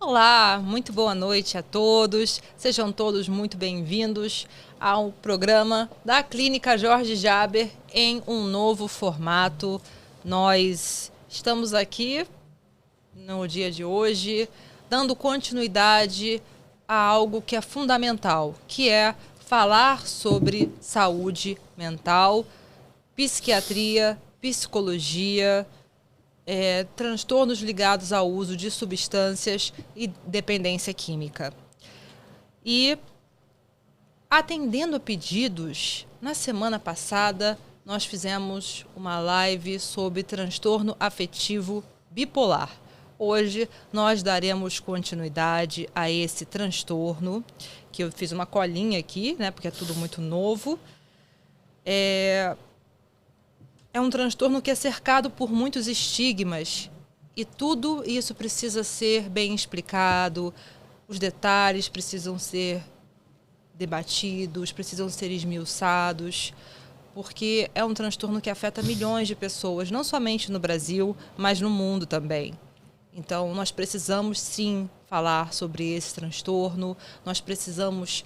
Olá, muito boa noite a todos. Sejam todos muito bem-vindos ao programa da Clínica Jorge Jaber em um novo formato. Nós estamos aqui no dia de hoje dando continuidade a algo que é fundamental, que é falar sobre saúde mental, psiquiatria, psicologia, transtornos ligados ao uso de substâncias e dependência química. E, atendendo a pedidos, na semana passada nós fizemos uma live sobre transtorno afetivo bipolar. Hoje nós daremos continuidade a esse transtorno, que eu fiz uma colinha aqui, né, porque é tudo muito novo. É um transtorno que é cercado por muitos estigmas e tudo isso precisa ser bem explicado, os detalhes precisam ser debatidos, precisam ser esmiuçados, porque é um transtorno que afeta milhões de pessoas, não somente no Brasil, mas no mundo também. Então, nós precisamos sim falar sobre esse transtorno, nós precisamos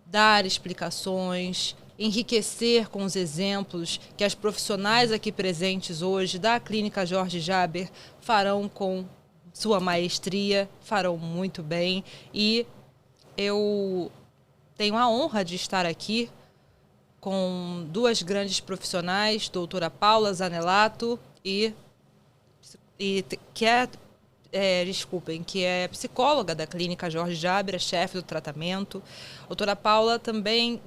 dar explicações, enriquecer com os exemplos que as profissionais aqui presentes hoje da Clínica Jorge Jaber farão com sua maestria, farão muito bem. E eu tenho a honra de estar aqui com duas grandes profissionais, doutora Paula Zanelato que é psicóloga da Clínica Jorge Jaber, chefe do tratamento. A doutora Paula também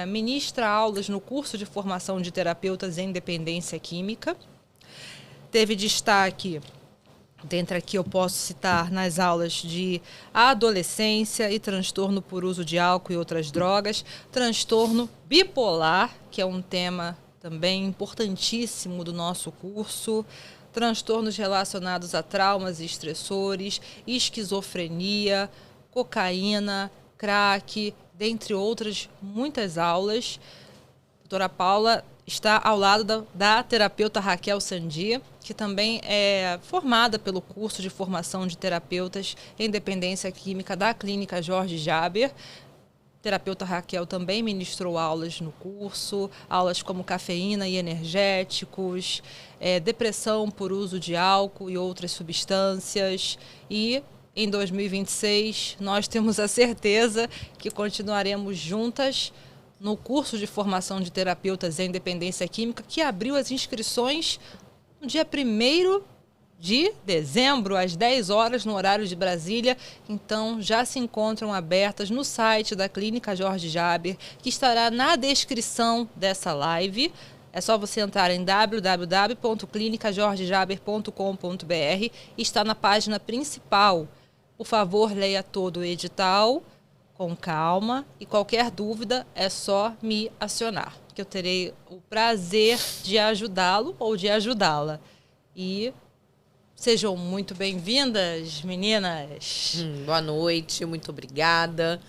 ministra aulas no curso de formação de terapeutas em dependência química. Teve destaque, dentre aqui eu posso citar, nas aulas de adolescência e transtorno por uso de álcool e outras drogas, transtorno bipolar, que é um tema também importantíssimo do nosso curso, transtornos relacionados a traumas e estressores, esquizofrenia, cocaína, crack, dentre outras muitas aulas. A doutora Paula está ao lado da terapeuta Raquel Sandi, que também é formada pelo curso de formação de terapeutas em dependência química da Clínica Jorge Jaber. A terapeuta Raquel também ministrou aulas no curso, aulas como cafeína e energéticos, depressão por uso de álcool e outras substâncias. E em 2026 nós temos a certeza que continuaremos juntas no curso de formação de terapeutas em dependência química, que abriu as inscrições no dia 1º de dezembro, às 10 horas, no horário de Brasília. Então, já se encontram abertas no site da Clínica Jorge Jaber, que estará na descrição dessa live. É só você entrar em www.clinicajorgejaber.com.br e está na página principal. Por favor, leia todo o edital com calma e qualquer dúvida é só me acionar, que eu terei o prazer de ajudá-lo ou de ajudá-la. E sejam muito bem-vindas, meninas. Boa noite, muito obrigada.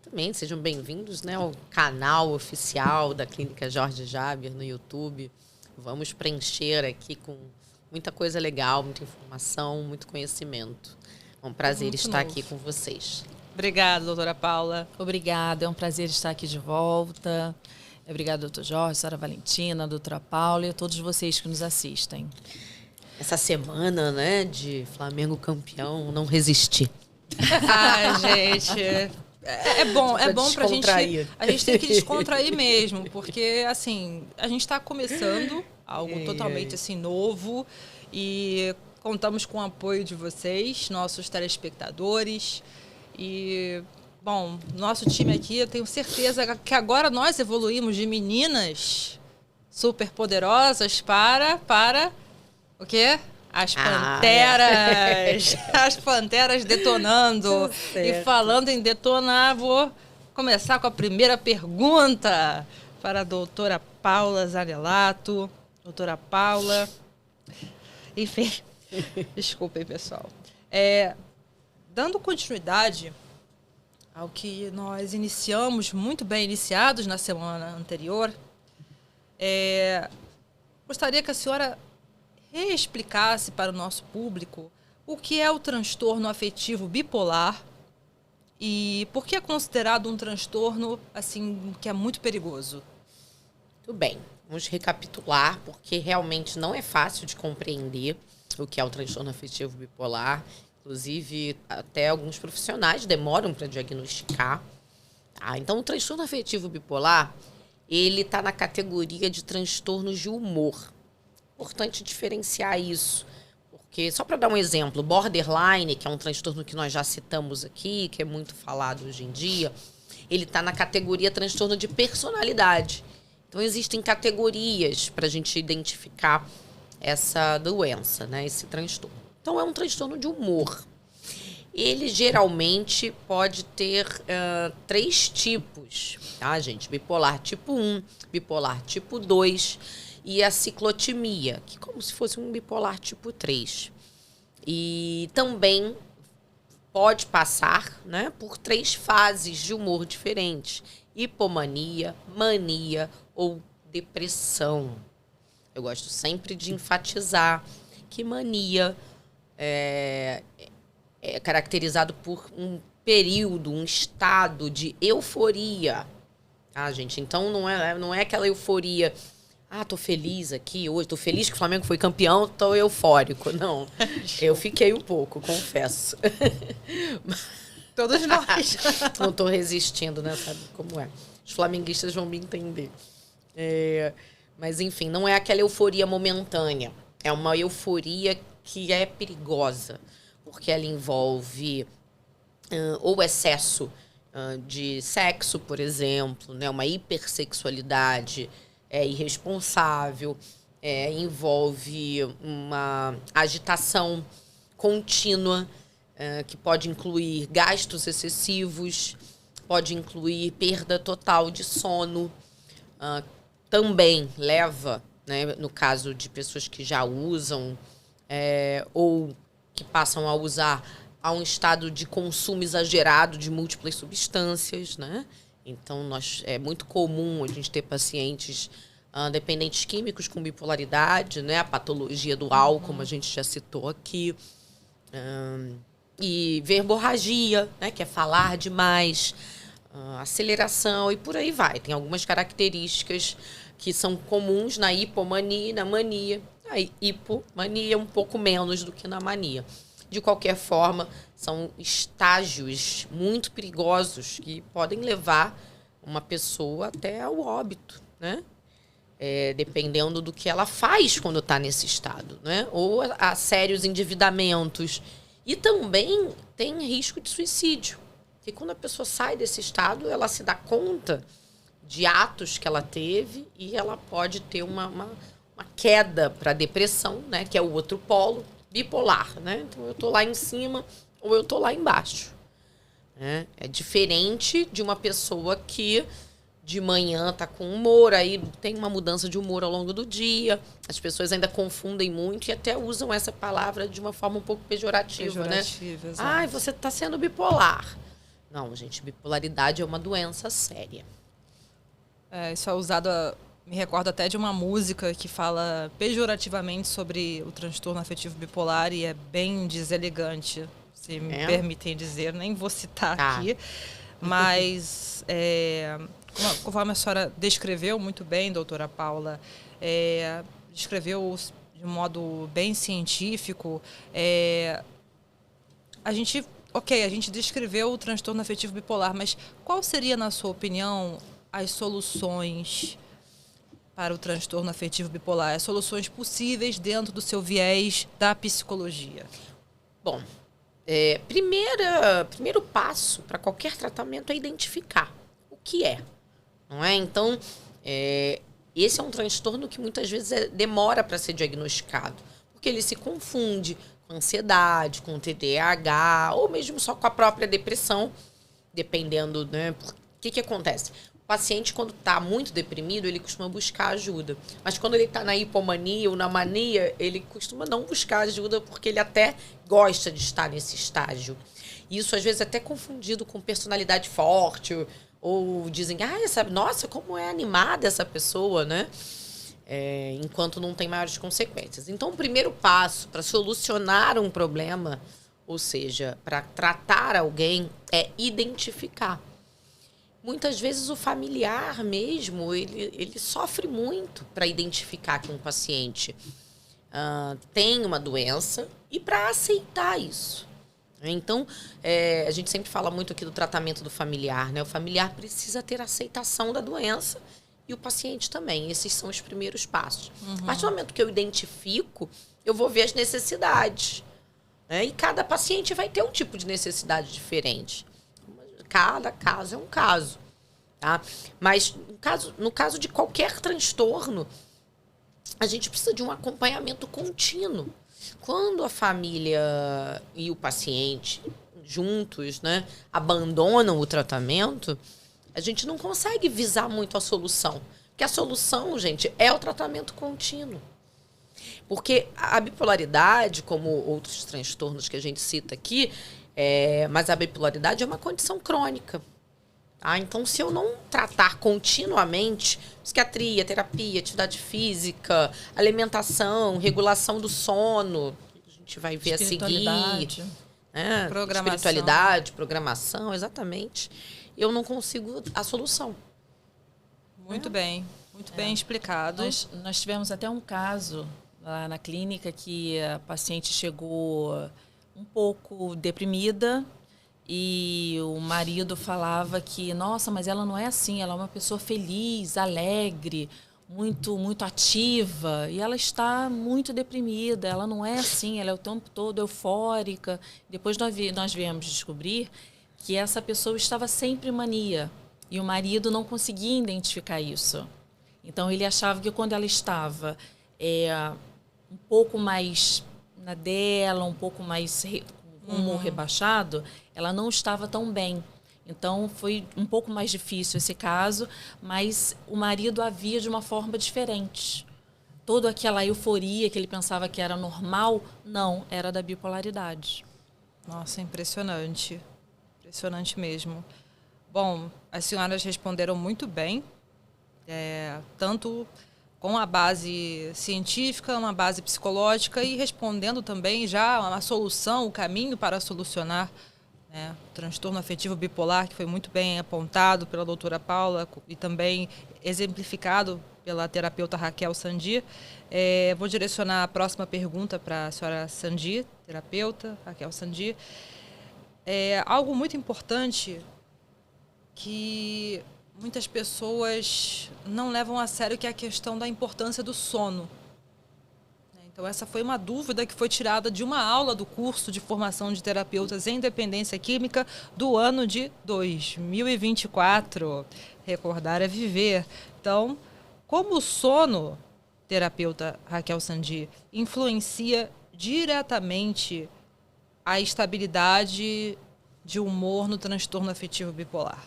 Também sejam bem-vindos, né, ao canal oficial da Clínica Jorge Jaber no YouTube. Vamos preencher aqui com muita coisa legal, muita informação, muito conhecimento. É um prazer estar aqui com vocês. Obrigada, doutora Paula. Obrigada, é um prazer estar aqui de volta. Obrigada, doutor Jorge, senhora Valentina, doutora Paula e a todos vocês que nos assistem. Essa semana, né, de Flamengo campeão, não resisti. Gente, é bom pra gente. A gente tem que descontrair mesmo, porque assim, a gente está começando algo totalmente assim novo e contamos com o apoio de vocês, nossos telespectadores. E, bom, nosso time aqui, eu tenho certeza que agora nós evoluímos de meninas super poderosas para o quê? As panteras. As panteras detonando. E falando em detonar, vou começar com a primeira pergunta para a doutora Paula Zanelato. Doutora Paula. Enfim, desculpem, pessoal. Dando continuidade ao que nós iniciamos, muito bem iniciados na semana anterior, gostaria que a senhora reexplicasse para o nosso público o que é o transtorno afetivo bipolar e por que é considerado um transtorno assim que é muito perigoso? Tudo bem, vamos recapitular, porque realmente não é fácil de compreender o que é o transtorno afetivo bipolar. Inclusive, até alguns profissionais demoram para diagnosticar. Então, o transtorno afetivo bipolar, ele está na categoria de transtornos de humor. Importante diferenciar isso. Porque, só para dar um exemplo, borderline, que é um transtorno que nós já citamos aqui, que é muito falado hoje em dia, ele está na categoria transtorno de personalidade. Então, existem categorias para a gente identificar essa doença, né, esse transtorno. Então, é um transtorno de humor. Ele geralmente pode ter 3 tipos, tá, gente? Bipolar tipo 1, bipolar tipo 2 e a ciclotimia, que é como se fosse um bipolar tipo 3. E também pode passar, né, por 3 fases de humor diferentes: hipomania, mania ou depressão. Eu gosto sempre de enfatizar que mania é caracterizado por um período, um estado de euforia. Ah, gente, então não é aquela euforia. Tô feliz aqui hoje, tô feliz que o Flamengo foi campeão, tô eufórico. Não, eu fiquei um pouco, confesso. Todos nós. Não tô resistindo, né? Sabe como é? Os flamenguistas vão me entender. Mas, enfim, não é aquela euforia momentânea. É uma euforia que é perigosa, porque ela envolve ou excesso de sexo, por exemplo, né? Uma hipersexualidade irresponsável, envolve uma agitação contínua, que pode incluir gastos excessivos, pode incluir perda total de sono, também leva, né, no caso de pessoas que já usam ou que passam a usar, a um estado de consumo exagerado de múltiplas substâncias, né? Então, é muito comum a gente ter pacientes dependentes químicos com bipolaridade, né? A patologia do álcool, como a gente já citou aqui. E verborragia, né? Que é falar demais, aceleração e por aí vai. Tem algumas características que são comuns na hipomania e na mania. A hipomania um pouco menos do que na mania. De qualquer forma, são estágios muito perigosos que podem levar uma pessoa até ao óbito, né? Dependendo do que ela faz quando está nesse estado, né? Ou a sérios endividamentos. E também tem risco de suicídio. Porque quando a pessoa sai desse estado, ela se dá conta de atos que ela teve e ela pode ter uma queda para a depressão, né? Que é o outro polo bipolar, né? Então, eu tô lá em cima ou eu tô lá embaixo. Né? É diferente de uma pessoa que de manhã tá com humor, aí tem uma mudança de humor ao longo do dia. As pessoas ainda confundem muito e até usam essa palavra de uma forma um pouco pejorativa, né? Exato. Você tá sendo bipolar. Não, gente, bipolaridade é uma doença séria. Isso é usado, me recordo até de uma música que fala pejorativamente sobre o transtorno afetivo bipolar e é bem deselegante, se me permitem dizer, nem vou citar aqui, mas conforme a senhora descreveu muito bem, doutora Paula, descreveu de um modo bem científico, a gente descreveu o transtorno afetivo bipolar, mas qual seria, na sua opinião, as soluções para o transtorno afetivo bipolar, as soluções possíveis dentro do seu viés da psicologia? Bom, primeiro passo para qualquer tratamento é identificar o que é, não é? Então, esse é um transtorno que muitas vezes demora para ser diagnosticado, porque ele se confunde com ansiedade, com TDAH, ou mesmo só com a própria depressão, dependendo, né? O que acontece? O paciente, quando está muito deprimido, ele costuma buscar ajuda. Mas quando ele está na hipomania ou na mania, ele costuma não buscar ajuda porque ele até gosta de estar nesse estágio. Isso, às vezes, é até confundido com personalidade forte. Ou dizem, nossa, como é animada essa pessoa, né? enquanto não tem maiores consequências. Então, o primeiro passo para solucionar um problema, ou seja, para tratar alguém, é identificar. Muitas vezes o familiar mesmo, ele sofre muito para identificar que um paciente tem uma doença e para aceitar isso. Então, a gente sempre fala muito aqui do tratamento do familiar, né? O familiar precisa ter aceitação da doença e o paciente também. Esses são os primeiros passos. A partir do momento que eu identifico, eu vou ver as necessidades. Né? E cada paciente vai ter um tipo de necessidade diferente. Cada caso é um caso. Tá? Mas no caso de qualquer transtorno, a gente precisa de um acompanhamento contínuo. Quando a família e o paciente juntos, né, abandonam o tratamento, a gente não consegue visar muito a solução. Porque a solução, gente, é o tratamento contínuo. Porque a bipolaridade, como outros transtornos que a gente cita aqui, mas a bipolaridade é uma condição crônica. Tá? Então, se eu não tratar continuamente, psiquiatria, terapia, atividade física, alimentação, regulação do sono, a gente vai ver a seguir. Espiritualidade, programação, exatamente. Eu não consigo a solução. Muito bem explicado. Nós tivemos até um caso lá na clínica que a paciente chegou um pouco deprimida e o marido falava que, nossa, mas ela não é assim, ela é uma pessoa feliz, alegre, muito, muito ativa, e ela está muito deprimida, ela não é assim, ela é o tempo todo eufórica. Depois nós viemos descobrir que essa pessoa estava sempre em mania, e o marido não conseguia identificar isso. Então, ele achava que quando ela estava um pouco mais na dela, um pouco mais com o humor rebaixado, ela não estava tão bem. Então, foi um pouco mais difícil esse caso, mas o marido a via de uma forma diferente. Toda aquela euforia que ele pensava que era normal, não, era da bipolaridade. Nossa, impressionante. Impressionante mesmo. Bom, as senhoras responderam muito bem, tanto com a base científica, uma base psicológica e respondendo também já a solução, o caminho para solucionar o transtorno afetivo bipolar, que foi muito bem apontado pela doutora Paula e também exemplificado pela terapeuta Raquel Sandi. Vou direcionar a próxima pergunta para a senhora Sandi, terapeuta Raquel Sandi. Algo muito importante que muitas pessoas não levam a sério, que é a questão da importância do sono. Então, essa foi uma dúvida que foi tirada de uma aula do curso de formação de terapeutas em dependência química do ano de 2024. Recordar é viver. Então, como o sono, terapeuta Raquel Sandi, influencia diretamente a estabilidade de humor no transtorno afetivo bipolar?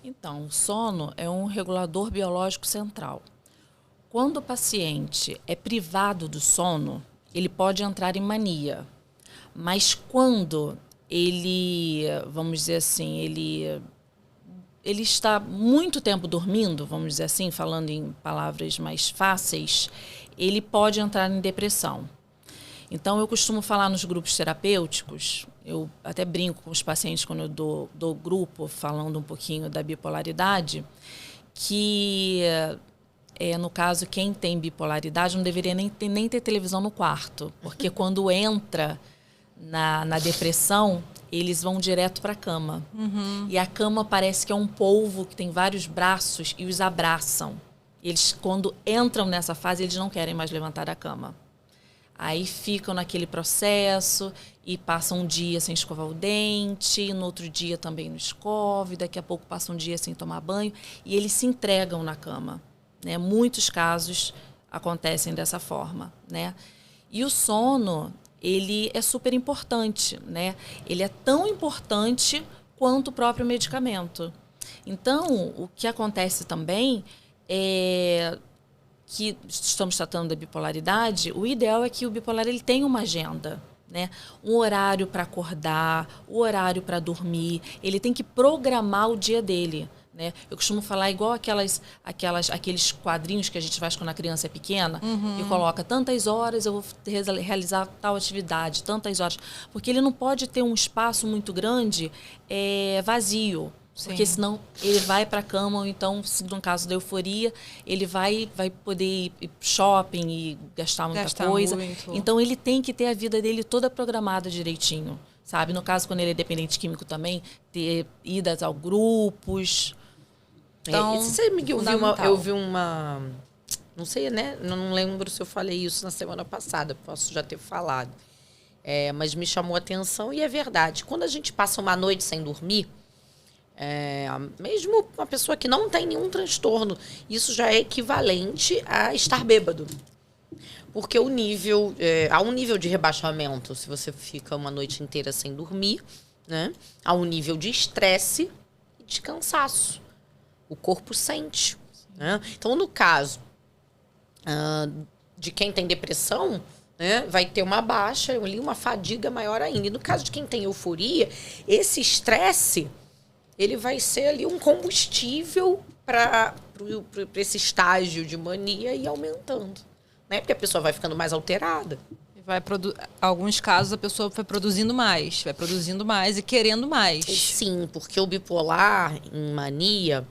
Então, o sono é um regulador biológico central. Quando o paciente é privado do sono, ele pode entrar em mania. Mas quando ele, vamos dizer assim, ele está muito tempo dormindo, vamos dizer assim, falando em palavras mais fáceis, ele pode entrar em depressão. Então, eu costumo falar nos grupos terapêuticos, eu até brinco com os pacientes quando eu dou grupo, falando um pouquinho da bipolaridade, que, no caso, quem tem bipolaridade não deveria nem ter televisão no quarto, porque quando entra na depressão, eles vão direto para a cama. E a cama parece que é um polvo que tem vários braços e os abraçam. Eles, quando entram nessa fase, eles não querem mais levantar da cama. Aí ficam naquele processo e passam um dia sem escovar o dente, no outro dia também não escova, daqui a pouco passa um dia sem tomar banho e eles se entregam na cama. Né? Muitos casos acontecem dessa forma. Né? E o sono, ele é super importante. Né? Ele é tão importante quanto o próprio medicamento. Então, o que acontece também é que estamos tratando da bipolaridade, o ideal é que o bipolar ele tenha uma agenda, né? Um horário para acordar, um horário para dormir, ele tem que programar o dia dele. né? Eu costumo falar igual aqueles quadrinhos que a gente faz quando a criança é pequena, e coloca tantas horas eu vou realizar tal atividade, tantas horas. Porque ele não pode ter um espaço muito grande vazio. Sim. Porque senão ele vai para a cama, ou então, se no caso da euforia, ele vai poder ir shopping e gastar muita coisa. Muito. Então, ele tem que ter a vida dele toda programada direitinho, sabe? No caso, quando ele é dependente químico também, ter idas a grupos. Então, você me eu vi uma... Não sei, né? Não lembro se eu falei isso na semana passada. Posso já ter falado. Mas me chamou a atenção e é verdade. Quando a gente passa uma noite sem dormir, mesmo uma pessoa que não tem nenhum transtorno, isso já é equivalente a estar bêbado. Porque há um nível de rebaixamento se você fica uma noite inteira sem dormir, né? Há um nível de estresse e de cansaço. O corpo sente. Né? Então, no caso de quem tem depressão, né, vai ter uma baixa, uma fadiga maior ainda. E no caso de quem tem euforia, esse estresse ele vai ser ali um combustível para esse estágio de mania ir aumentando. Né? Porque a pessoa vai ficando mais alterada. Alguns casos a pessoa vai produzindo mais e querendo mais. Sim, porque o bipolar em mania,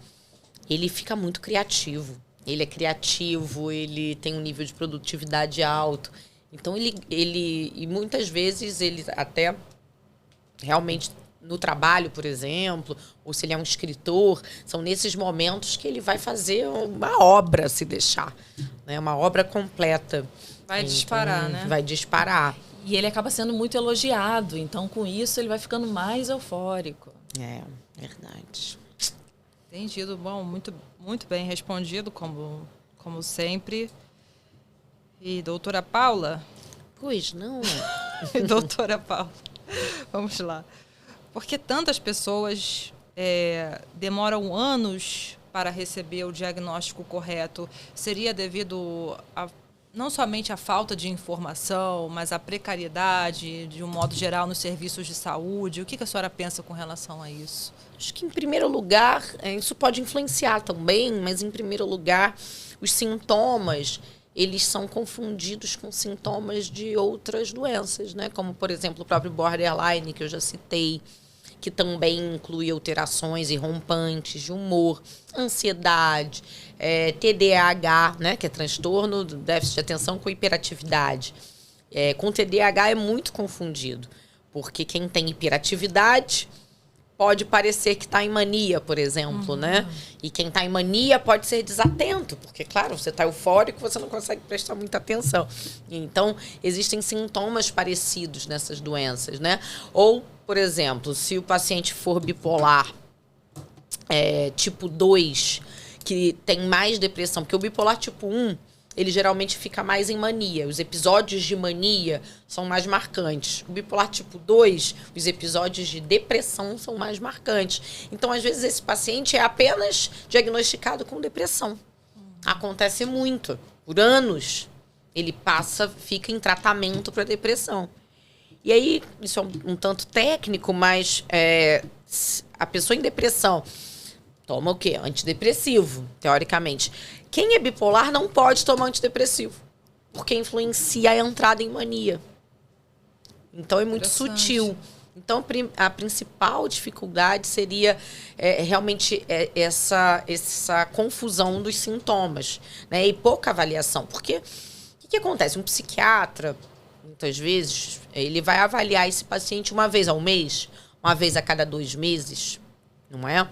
ele fica muito criativo. Ele é criativo, ele tem um nível de produtividade alto. Então, e muitas vezes ele até realmente no trabalho, por exemplo, ou se ele é um escritor, são nesses momentos que ele vai fazer uma obra, se deixar. Né? Uma obra completa. Vai disparar, né? Vai disparar. E ele acaba sendo muito elogiado, então com isso ele vai ficando mais eufórico. É, verdade. Entendido. Bom, muito, muito bem respondido, como sempre. E doutora Paula? Pois não. Doutora Paula, vamos lá. Por que tantas pessoas demoram anos para receber o diagnóstico correto? Seria devido não somente à falta de informação, mas à precariedade, de um modo geral, nos serviços de saúde? O que a senhora pensa com relação a isso? Acho que, em primeiro lugar, isso pode influenciar também, mas, em primeiro lugar, os sintomas, eles são confundidos com sintomas de outras doenças, né? Como, por exemplo, o próprio borderline, que eu já citei, que também inclui alterações e rompantes de humor, ansiedade, TDAH, né? Que é transtorno do déficit de atenção com hiperatividade. Com TDAH é muito confundido, porque quem tem hiperatividade pode parecer que está em mania, por exemplo, né? E quem está em mania pode ser desatento, porque, claro, você está eufórico, você não consegue prestar muita atenção. Então, existem sintomas parecidos nessas doenças, né? Ou, por exemplo, se o paciente for bipolar tipo 2, que tem mais depressão, porque o bipolar tipo 1, ele geralmente fica mais em mania. Os episódios de mania são mais marcantes. O bipolar tipo 2, os episódios de depressão são mais marcantes. Então, às vezes, esse paciente é apenas diagnosticado com depressão. Acontece muito. Por anos, ele fica em tratamento para depressão. E aí, isso é um tanto técnico, mas a pessoa em depressão toma o quê? Antidepressivo, teoricamente. Quem é bipolar não pode tomar antidepressivo, porque influencia a entrada em mania. Então, é muito sutil. Então, a principal dificuldade seria realmente essa confusão dos sintomas, né? E pouca avaliação. Porque o que acontece? Um psiquiatra, muitas vezes, ele vai avaliar esse paciente uma vez ao mês, uma vez a cada 2 meses, não é?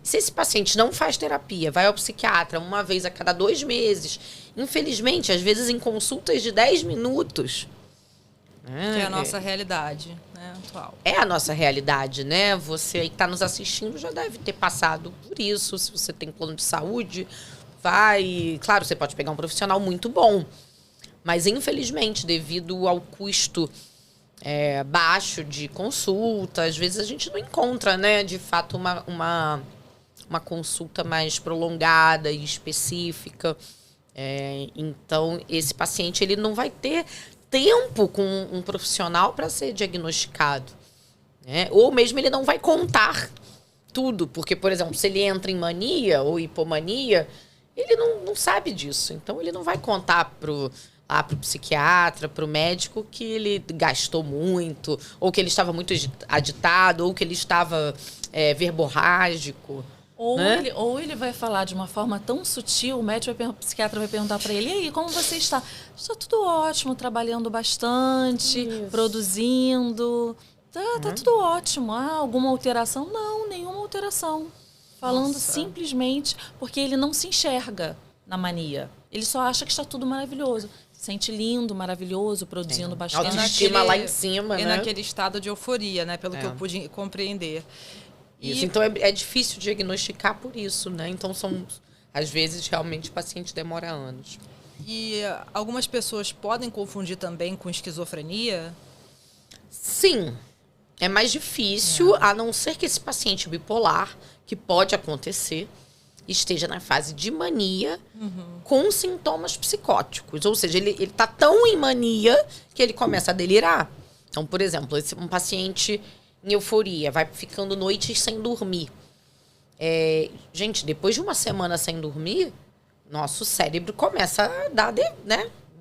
Se esse paciente não faz terapia, vai ao psiquiatra uma vez a cada 2 meses, infelizmente, às vezes em consultas de 10 minutos. Que é a nossa realidade, né, atual. É a nossa realidade, né? Você aí que está nos assistindo já deve ter passado por isso. Se você tem plano de saúde, vai... Claro, você pode pegar um profissional muito bom, mas infelizmente, devido ao custo baixo de consulta, às vezes a gente não encontra, né, de fato, uma consulta mais prolongada e específica. Então, esse paciente ele não vai ter tempo com um profissional para ser diagnosticado, né? Ou mesmo ele não vai contar tudo. Porque, por exemplo, se ele entra em mania ou hipomania, ele não sabe disso. Então, ele não vai contar pro psiquiatra, pro médico, que ele gastou muito, ou que ele estava muito agitado, ou que ele estava verborrágico. Ou ele vai falar de uma forma tão sutil, o psiquiatra vai perguntar para ele: e aí, como você está? Está tudo ótimo, trabalhando bastante, produzindo. Tá tudo ótimo. Alguma alteração? Não, nenhuma alteração. Falando simplesmente porque ele não se enxerga na mania. Ele só acha que está tudo maravilhoso. Se sente lindo, maravilhoso, produzindo bastante. Autoestima lá em cima, né? E naquele estado de euforia, né? Pelo que eu pude compreender. Isso, então é difícil diagnosticar por isso, né? Então às vezes, realmente, o paciente demora anos. E algumas pessoas podem confundir também com esquizofrenia? Sim. É mais difícil, a não ser que esse paciente bipolar, que pode acontecer, esteja na fase de mania com sintomas psicóticos. Ou seja, ele tá tão em mania que ele começa a delirar. Então, por exemplo, um paciente em euforia, vai ficando noites sem dormir. Gente, depois de uma semana sem dormir, nosso cérebro começa a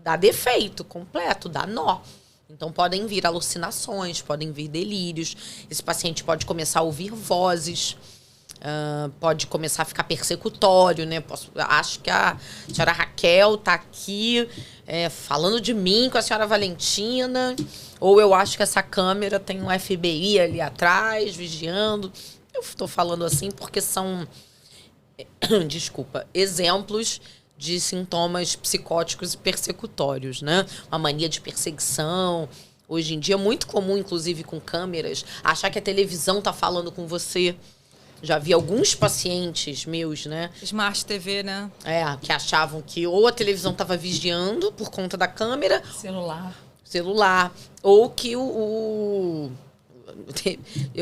dar defeito completo, dar nó. Então, podem vir alucinações, podem vir delírios. Esse paciente pode começar a ouvir vozes, pode começar a ficar persecutório, né? Acho que a senhora Raquel está aqui falando de mim com a senhora Valentina, ou eu acho que essa câmera tem um FBI ali atrás, vigiando. Eu estou falando assim porque são, exemplos de sintomas psicóticos e persecutórios, né? Uma mania de perseguição. Hoje em dia é muito comum, inclusive com câmeras, achar que a televisão está falando com você. Já vi alguns pacientes meus, né? Smart TV, né? Que achavam que ou a televisão estava vigiando por conta da câmera. Celular. Ou que eu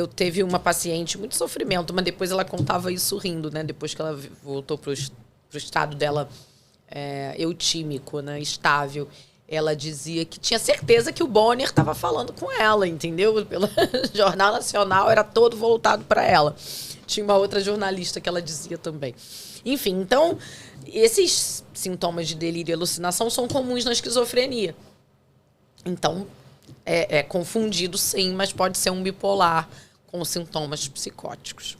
teve uma paciente, muito sofrimento, mas depois ela contava isso rindo, né? Depois que ela voltou pro estado dela eutímico, né? Estável. Ela dizia que tinha certeza que o Bonner estava falando com ela, entendeu? Pelo Jornal Nacional, era todo voltado para ela. Tinha uma outra jornalista que ela dizia também. Enfim, então, esses sintomas de delírio e alucinação são comuns na esquizofrenia. Então, é confundido, sim, mas pode ser um bipolar com sintomas psicóticos.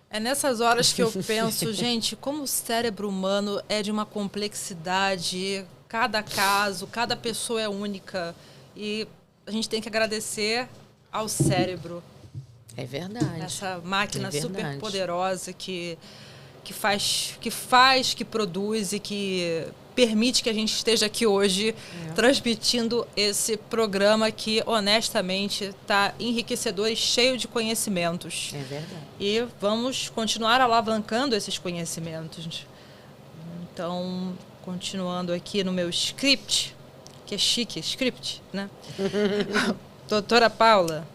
É nessas horas que eu penso, gente, como o cérebro humano é de uma complexidade, cada caso, cada pessoa é única. E a gente tem que agradecer ao cérebro. É verdade. Essa máquina super poderosa que faz, que produz e que permite que a gente esteja aqui hoje transmitindo esse programa que, honestamente, está enriquecedor e cheio de conhecimentos. É verdade. E vamos continuar alavancando esses conhecimentos. Então, continuando aqui no meu script, que é chique, script, né? Doutora Paula,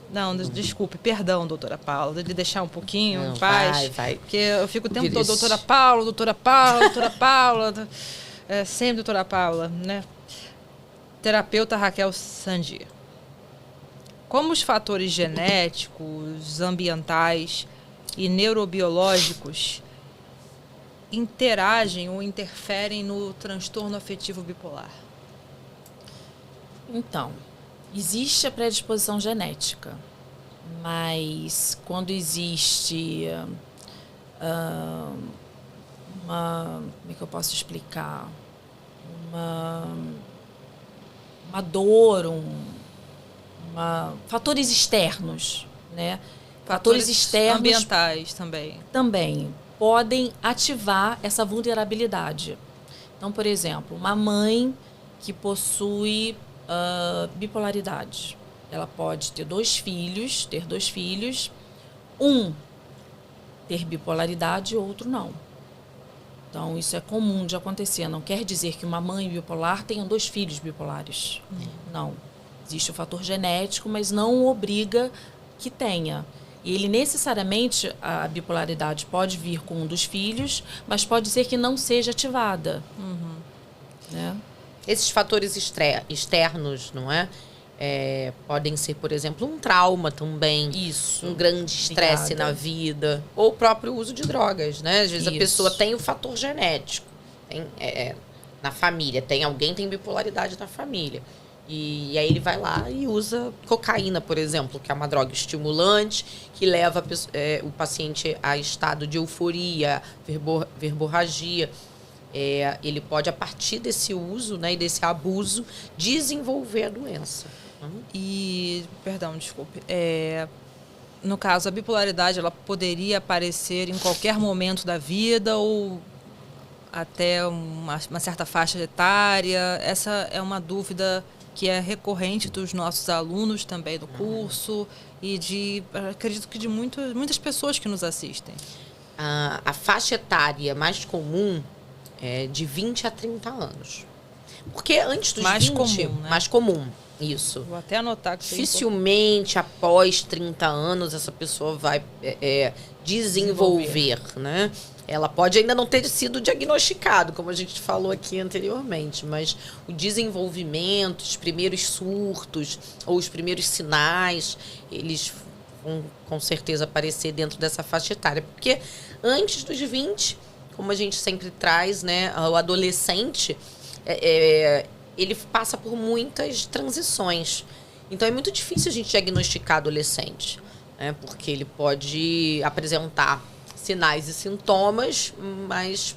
desculpe, perdão, doutora Paula, de deixar um pouquinho em paz. Vai. Porque eu fico o tempo todo, doutora Paula, sempre doutora Paula, né? Terapeuta Raquel Sandi. Como os fatores genéticos, ambientais e neurobiológicos interagem ou interferem no transtorno afetivo bipolar? Então, existe a predisposição genética, mas quando existe como é que eu posso explicar? Uma dor, fatores externos, né? Fatores externos ambientais também podem ativar essa vulnerabilidade. Então, por exemplo, uma mãe que possui bipolaridade. Ela pode ter dois filhos, um ter bipolaridade e outro não. Então, isso é comum de acontecer. Não quer dizer que uma mãe bipolar tenha dois filhos bipolares. Não. Existe o fator genético, mas não obriga que tenha. E ele necessariamente, a bipolaridade pode vir com um dos filhos, mas pode ser que não seja ativada. Né? Esses fatores externos, não é? Podem ser, por exemplo, um trauma também. Isso. Um grande estresse na vida. Ou o próprio uso de drogas, né? Às vezes a pessoa tem o fator genético. Na família. Alguém tem bipolaridade na família. E aí ele vai lá e usa cocaína, por exemplo, que é uma droga estimulante, que leva o paciente a estado de euforia, verborragia. Ele pode, a partir desse uso, né, e desse abuso, desenvolver a doença. E, perdão, desculpe. No caso, a bipolaridade, ela poderia aparecer em qualquer momento da vida ou até uma certa faixa etária? Essa é uma dúvida que é recorrente dos nossos alunos também do curso e acredito que de muitas pessoas que nos assistem. A faixa etária mais comum é de 20 a 30 anos. Porque antes dos mais 20... comum, né? Mais comum, isso. Vou até anotar que dificilmente após 30 anos essa pessoa vai desenvolver, né? Ela pode ainda não ter sido diagnosticado, como a gente falou aqui anteriormente, mas o desenvolvimento, os primeiros surtos ou os primeiros sinais, eles vão com certeza aparecer dentro dessa faixa etária. Porque antes dos 20, como a gente sempre traz, né, o adolescente, ele passa por muitas transições. Então é muito difícil a gente diagnosticar adolescente, né, porque ele pode apresentar sinais e sintomas, mas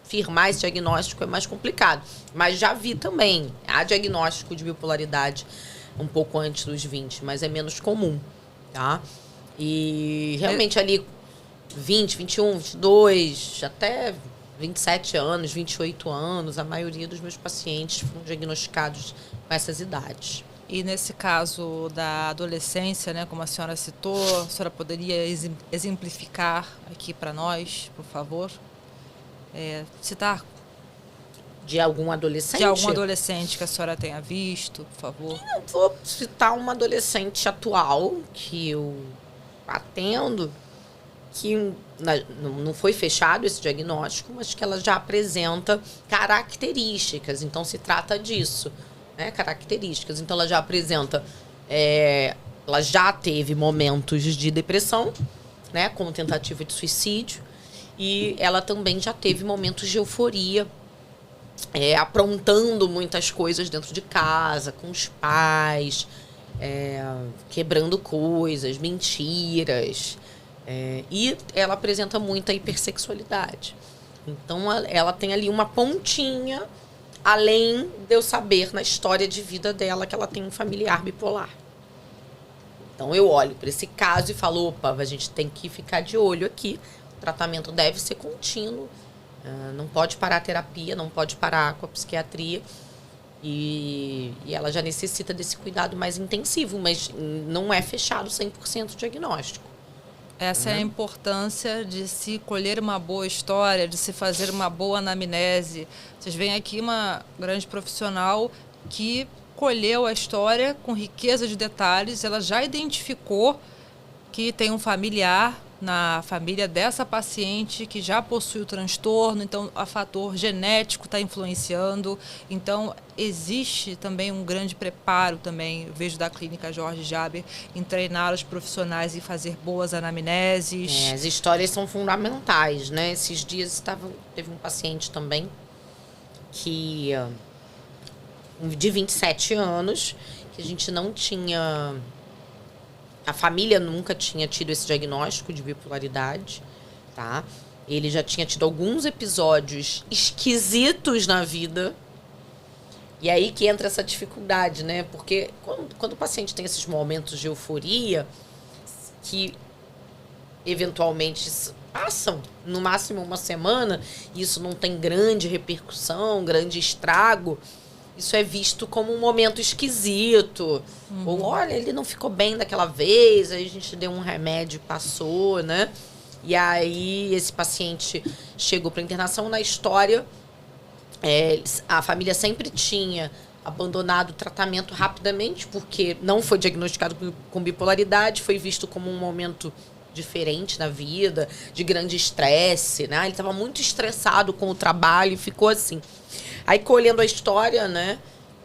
firmar esse diagnóstico é mais complicado. Mas já vi também, há diagnóstico de bipolaridade um pouco antes dos 20, mas é menos comum, tá? E realmente ali 20, 21, 22, até 27 anos, 28 anos, a maioria dos meus pacientes foram diagnosticados com essas idades. E nesse caso da adolescência, né, como a senhora citou, a senhora poderia exemplificar aqui para nós, por favor? Citar de algum adolescente? De algum adolescente que a senhora tenha visto, por favor. Eu vou citar uma adolescente atual que eu atendo, que não foi fechado esse diagnóstico, mas que ela já apresenta características. Então, se trata disso. Né, características. Então, ela já apresenta... ela já teve momentos de depressão, né, com tentativa de suicídio. E ela também já teve momentos de euforia, aprontando muitas coisas dentro de casa, com os pais, quebrando coisas, mentiras. E ela apresenta muita hipersexualidade. Então, ela tem ali uma pontinha... além de eu saber na história de vida dela que ela tem um familiar bipolar. Então eu olho para esse caso e falo, opa, a gente tem que ficar de olho aqui. O tratamento deve ser contínuo, não pode parar a terapia, não pode parar com a psiquiatria. E ela já necessita desse cuidado mais intensivo, mas não é fechado 100% o diagnóstico. Essa é a importância de se colher uma boa história, de se fazer uma boa anamnese. Vocês veem aqui uma grande profissional que colheu a história com riqueza de detalhes. Ela já identificou que tem um familiar na família dessa paciente que já possui o transtorno, então o fator genético está influenciando. Então, existe também um grande preparo também, eu vejo da Clínica Jorge Jaber, em treinar os profissionais e fazer boas anamneses. As histórias são fundamentais, né? Esses dias teve um paciente também que de 27 anos, que a gente não tinha... A família nunca tinha tido esse diagnóstico de bipolaridade, tá? Ele já tinha tido alguns episódios esquisitos na vida. E aí que entra essa dificuldade, né? Porque quando o paciente tem esses momentos de euforia, que eventualmente passam, no máximo uma semana, e isso não tem grande repercussão, grande estrago, isso é visto como um momento esquisito. Ou, olha, ele não ficou bem daquela vez, aí a gente deu um remédio, passou, né? E aí esse paciente chegou para internação. Na história, a família sempre tinha abandonado o tratamento rapidamente, porque não foi diagnosticado com bipolaridade, foi visto como um momento diferente na vida, de grande estresse, né? Ele estava muito estressado com o trabalho e ficou assim. Aí, colhendo a história, né,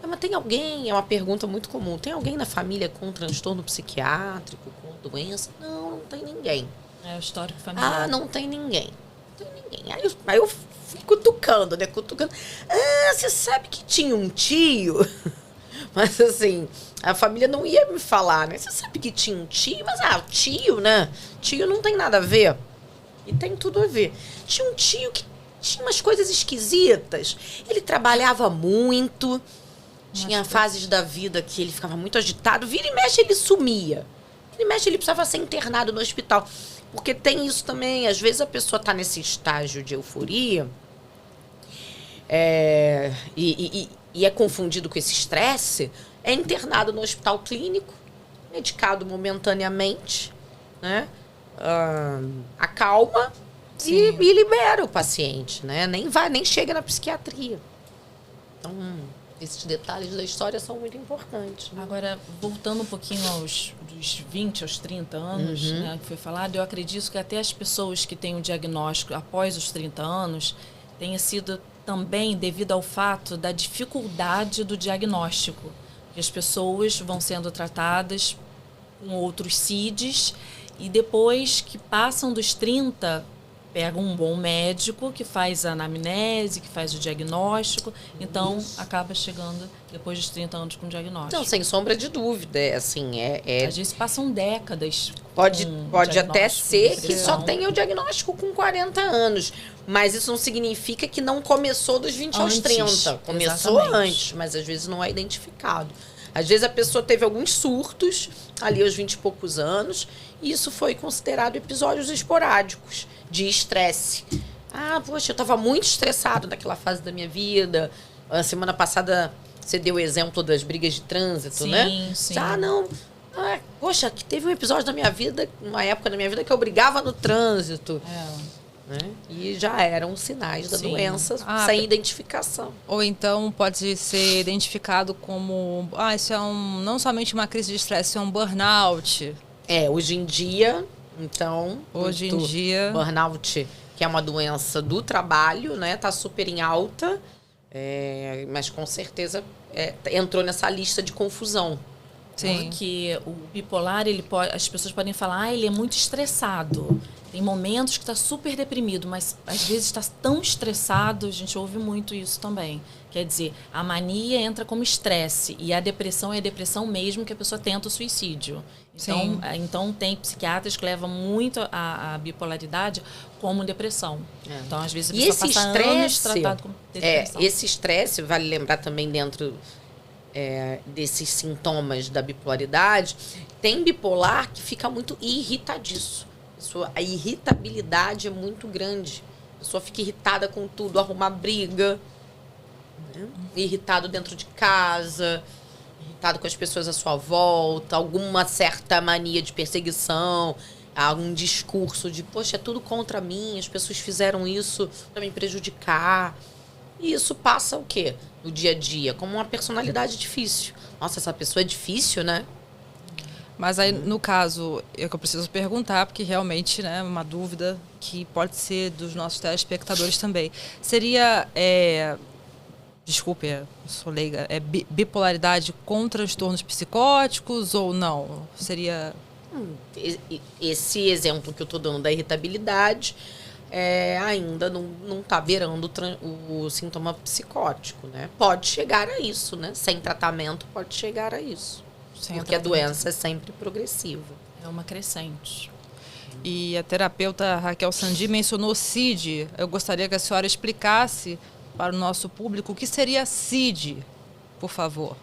Mas tem alguém, é uma pergunta muito comum, tem alguém na família com transtorno psiquiátrico, com doença? Não, não tem ninguém. É o histórico familiar. Não tem ninguém. Não tem ninguém. Aí eu fui cutucando, né? Você sabe que tinha um tio? Mas assim, a família não ia me falar, né? Você sabe que tinha um tio? Mas, tio, né? Tio não tem nada a ver. E tem tudo a ver. Tinha um tio que tinha umas coisas esquisitas. Ele trabalhava muito. Tinha fases da vida que ele ficava muito agitado. Vira e mexe, ele sumia. Vira e mexe, ele precisava ser internado no hospital. Porque tem isso também. Às vezes a pessoa está nesse estágio de euforia e é confundido com esse estresse, é internado no hospital clínico, medicado momentaneamente, né? Acalma e libera o paciente, né? Nem chega na psiquiatria. Então, esses detalhes da história são muito importantes. Né? Agora, voltando um pouquinho dos 20 aos 30 anos, né, que foi falado, eu acredito que até as pessoas que têm o diagnóstico após os 30 anos tenha sido também devido ao fato da dificuldade do diagnóstico. Que as pessoas vão sendo tratadas com outros CIDs e depois que passam dos 30, pega um bom médico que faz a anamnese, que faz o diagnóstico, então acaba chegando depois dos 30 anos com o diagnóstico. Então, sem sombra de dúvida, Às vezes passam décadas. Pode até ser que só tenha o diagnóstico com 40 anos, mas isso não significa que não começou dos 20 aos 30. Começou antes, mas às vezes não é identificado. Às vezes a pessoa teve alguns surtos ali aos 20 e poucos anos, e isso foi considerado episódios esporádicos de estresse. Poxa, eu estava muito estressado naquela fase da minha vida. A semana passada você deu o exemplo das brigas de trânsito, né? Sim. Poxa, que teve um episódio da minha vida, uma época da minha vida que eu brigava no trânsito. Né? E já eram sinais da doença sem identificação. Ou então pode ser identificado como isso é não somente uma crise de estresse, isso é um burnout. Hoje em dia, então, burnout, que é uma doença do trabalho, né? Tá super em alta, mas com certeza entrou nessa lista de confusão. Sim. Porque o bipolar, as pessoas podem falar, ele é muito estressado. Tem momentos que está super deprimido, mas às vezes está tão estressado, a gente ouve muito isso também. Quer dizer, a mania entra como estresse e a depressão é a depressão mesmo que a pessoa tenta o suicídio. Então tem psiquiatras que levam muito a bipolaridade como depressão. Então, às vezes, a pessoa passa anos tratado como depressão. Esse estresse, vale lembrar também dentro desses sintomas da bipolaridade, tem bipolar que fica muito irritadiço. A irritabilidade é muito grande. A pessoa fica irritada com tudo, arrumar briga, né? Irritado dentro de casa, irritado com as pessoas à sua volta, alguma certa mania de perseguição, algum discurso de, poxa, é tudo contra mim, as pessoas fizeram isso para me prejudicar. E isso passa o quê? No dia a dia, como uma personalidade difícil. Nossa, essa pessoa é difícil, né? Mas aí, no caso, é que eu preciso perguntar, porque realmente, né, uma dúvida que pode ser dos nossos telespectadores também. Seria, desculpe, eu sou leiga, bipolaridade com transtornos psicóticos ou não? Seria... Esse exemplo que eu estou dando da irritabilidade ainda não está beirando o sintoma psicótico, né? Pode chegar a isso, né? Sem tratamento pode chegar a isso. Porque a doença é sempre progressiva. É uma crescente. E a terapeuta Raquel Sandi mencionou CID. Eu gostaria que a senhora explicasse para o nosso público o que seria CID, por favor.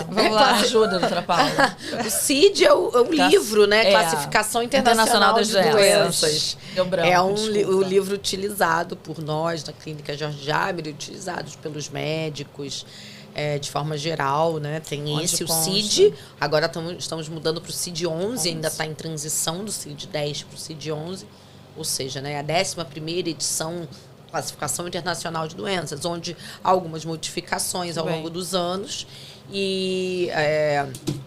Vamos lá, ajuda, doutora Paula. O CID é o livro, né? Classificação Internacional das Doenças. Deu branco, o livro utilizado por nós na Clínica Jorge Jaber, utilizado pelos médicos de forma geral, né? Tem o CID. Agora estamos mudando para o CID-11, ainda está em transição do CID-10 para o CID-11. Ou seja, né, a 11ª edição Classificação Internacional de Doenças, onde há algumas modificações ao longo dos anos e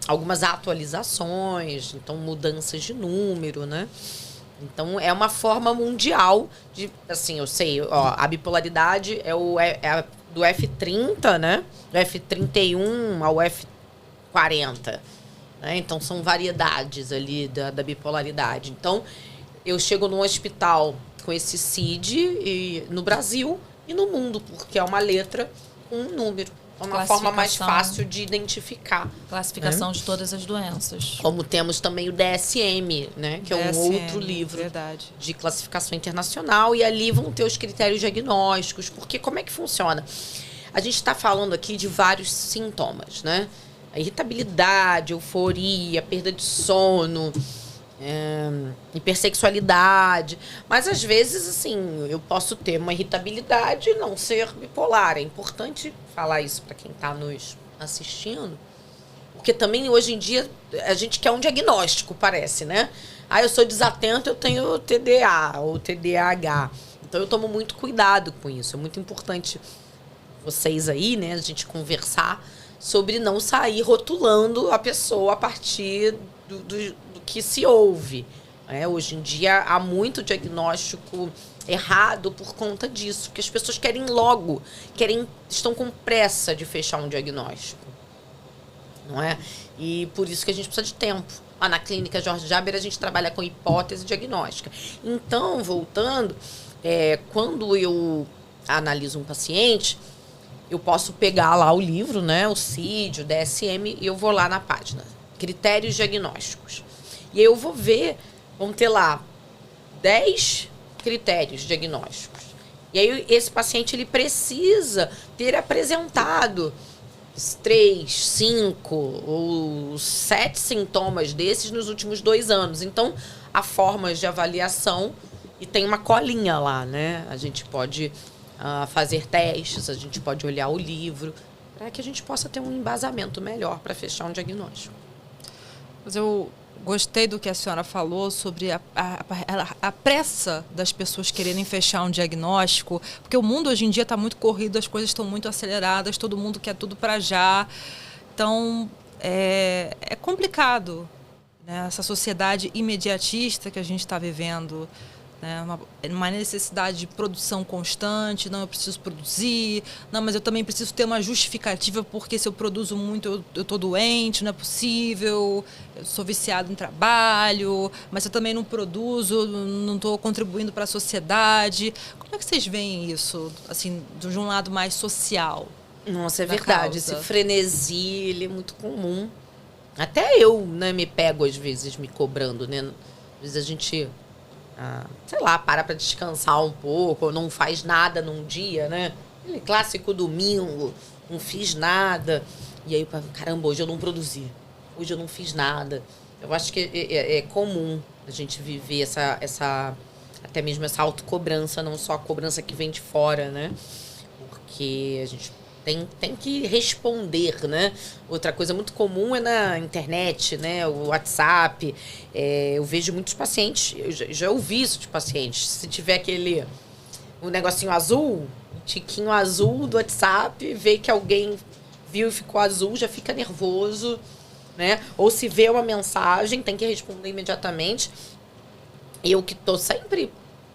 algumas atualizações, então mudanças de número, né? Então, é uma forma mundial de, assim, eu sei, ó, a bipolaridade é do F30, né? Do F31 ao F40. Né? Então, são variedades ali da bipolaridade. Então, eu chego num hospital com esse CID no Brasil e no mundo, porque é uma letra com um número. É uma forma mais fácil de identificar. Classificação de todas as doenças. Como temos também o DSM, né? Que é um outro livro de classificação internacional. E ali vão ter os critérios diagnósticos. Porque como é que funciona? A gente está falando aqui de vários sintomas, né? A irritabilidade, euforia, perda de sono, hipersexualidade. Mas, às vezes, assim, eu posso ter uma irritabilidade e não ser bipolar. É importante falar isso para quem está nos assistindo. Porque também, hoje em dia, a gente quer um diagnóstico, parece, né? Eu sou desatento, eu tenho TDA ou TDAH. Então, eu tomo muito cuidado com isso. É muito importante vocês aí, né? A gente conversar sobre não sair rotulando a pessoa a partir do que se ouve. Hoje em dia há muito diagnóstico errado por conta disso, porque as pessoas querem logo, estão com pressa de fechar um diagnóstico, não é? E por isso que a gente precisa de tempo. Na Clínica Jorge Jaber a gente trabalha com hipótese diagnóstica. Então, voltando, quando eu analiso um paciente, eu posso pegar lá o livro, né, o CID, o DSM, e eu vou lá na página, critérios diagnósticos. E aí eu vou ver, vão ter lá 10 critérios diagnósticos. E aí esse paciente ele precisa ter apresentado 3, 5 ou 7 sintomas desses nos últimos 2 anos. Então, há formas de avaliação e tem uma colinha lá, né? A gente pode fazer testes, a gente pode olhar o livro, para que a gente possa ter um embasamento melhor para fechar um diagnóstico. Mas eu gostei do que a senhora falou sobre a pressa das pessoas quererem fechar um diagnóstico, porque o mundo hoje em dia está muito corrido, as coisas estão muito aceleradas, todo mundo quer tudo para já. Então, é complicado, né? Essa sociedade imediatista que a gente está vivendo, né? Uma necessidade de produção constante. Não, eu preciso produzir. Não, mas eu também preciso ter uma justificativa, porque se eu produzo muito eu estou doente, não é possível. Eu sou viciado em trabalho, mas eu também não produzo, não estou contribuindo para a sociedade. Como é que vocês veem isso, assim, de um lado mais social? Nossa, é verdade. Esse frenesi, ele é muito comum. Até eu, né, me pego às vezes me cobrando, né? Às vezes a gente... sei lá, para descansar um pouco, ou não faz nada num dia, né? Aquele clássico domingo, não fiz nada. E aí, caramba, hoje eu não produzi. Hoje eu não fiz nada. Eu acho que é comum a gente viver até mesmo essa autocobrança, não só a cobrança que vem de fora, né? Porque a gente tem que responder, né? Outra coisa muito comum é na internet, né? O WhatsApp. Eu vejo muitos pacientes, eu já ouvi isso de pacientes. Se tiver um negocinho azul, um tiquinho azul do WhatsApp, vê que alguém viu e ficou azul, já fica nervoso, né? Ou se vê uma mensagem, tem que responder imediatamente. Eu que estou sempre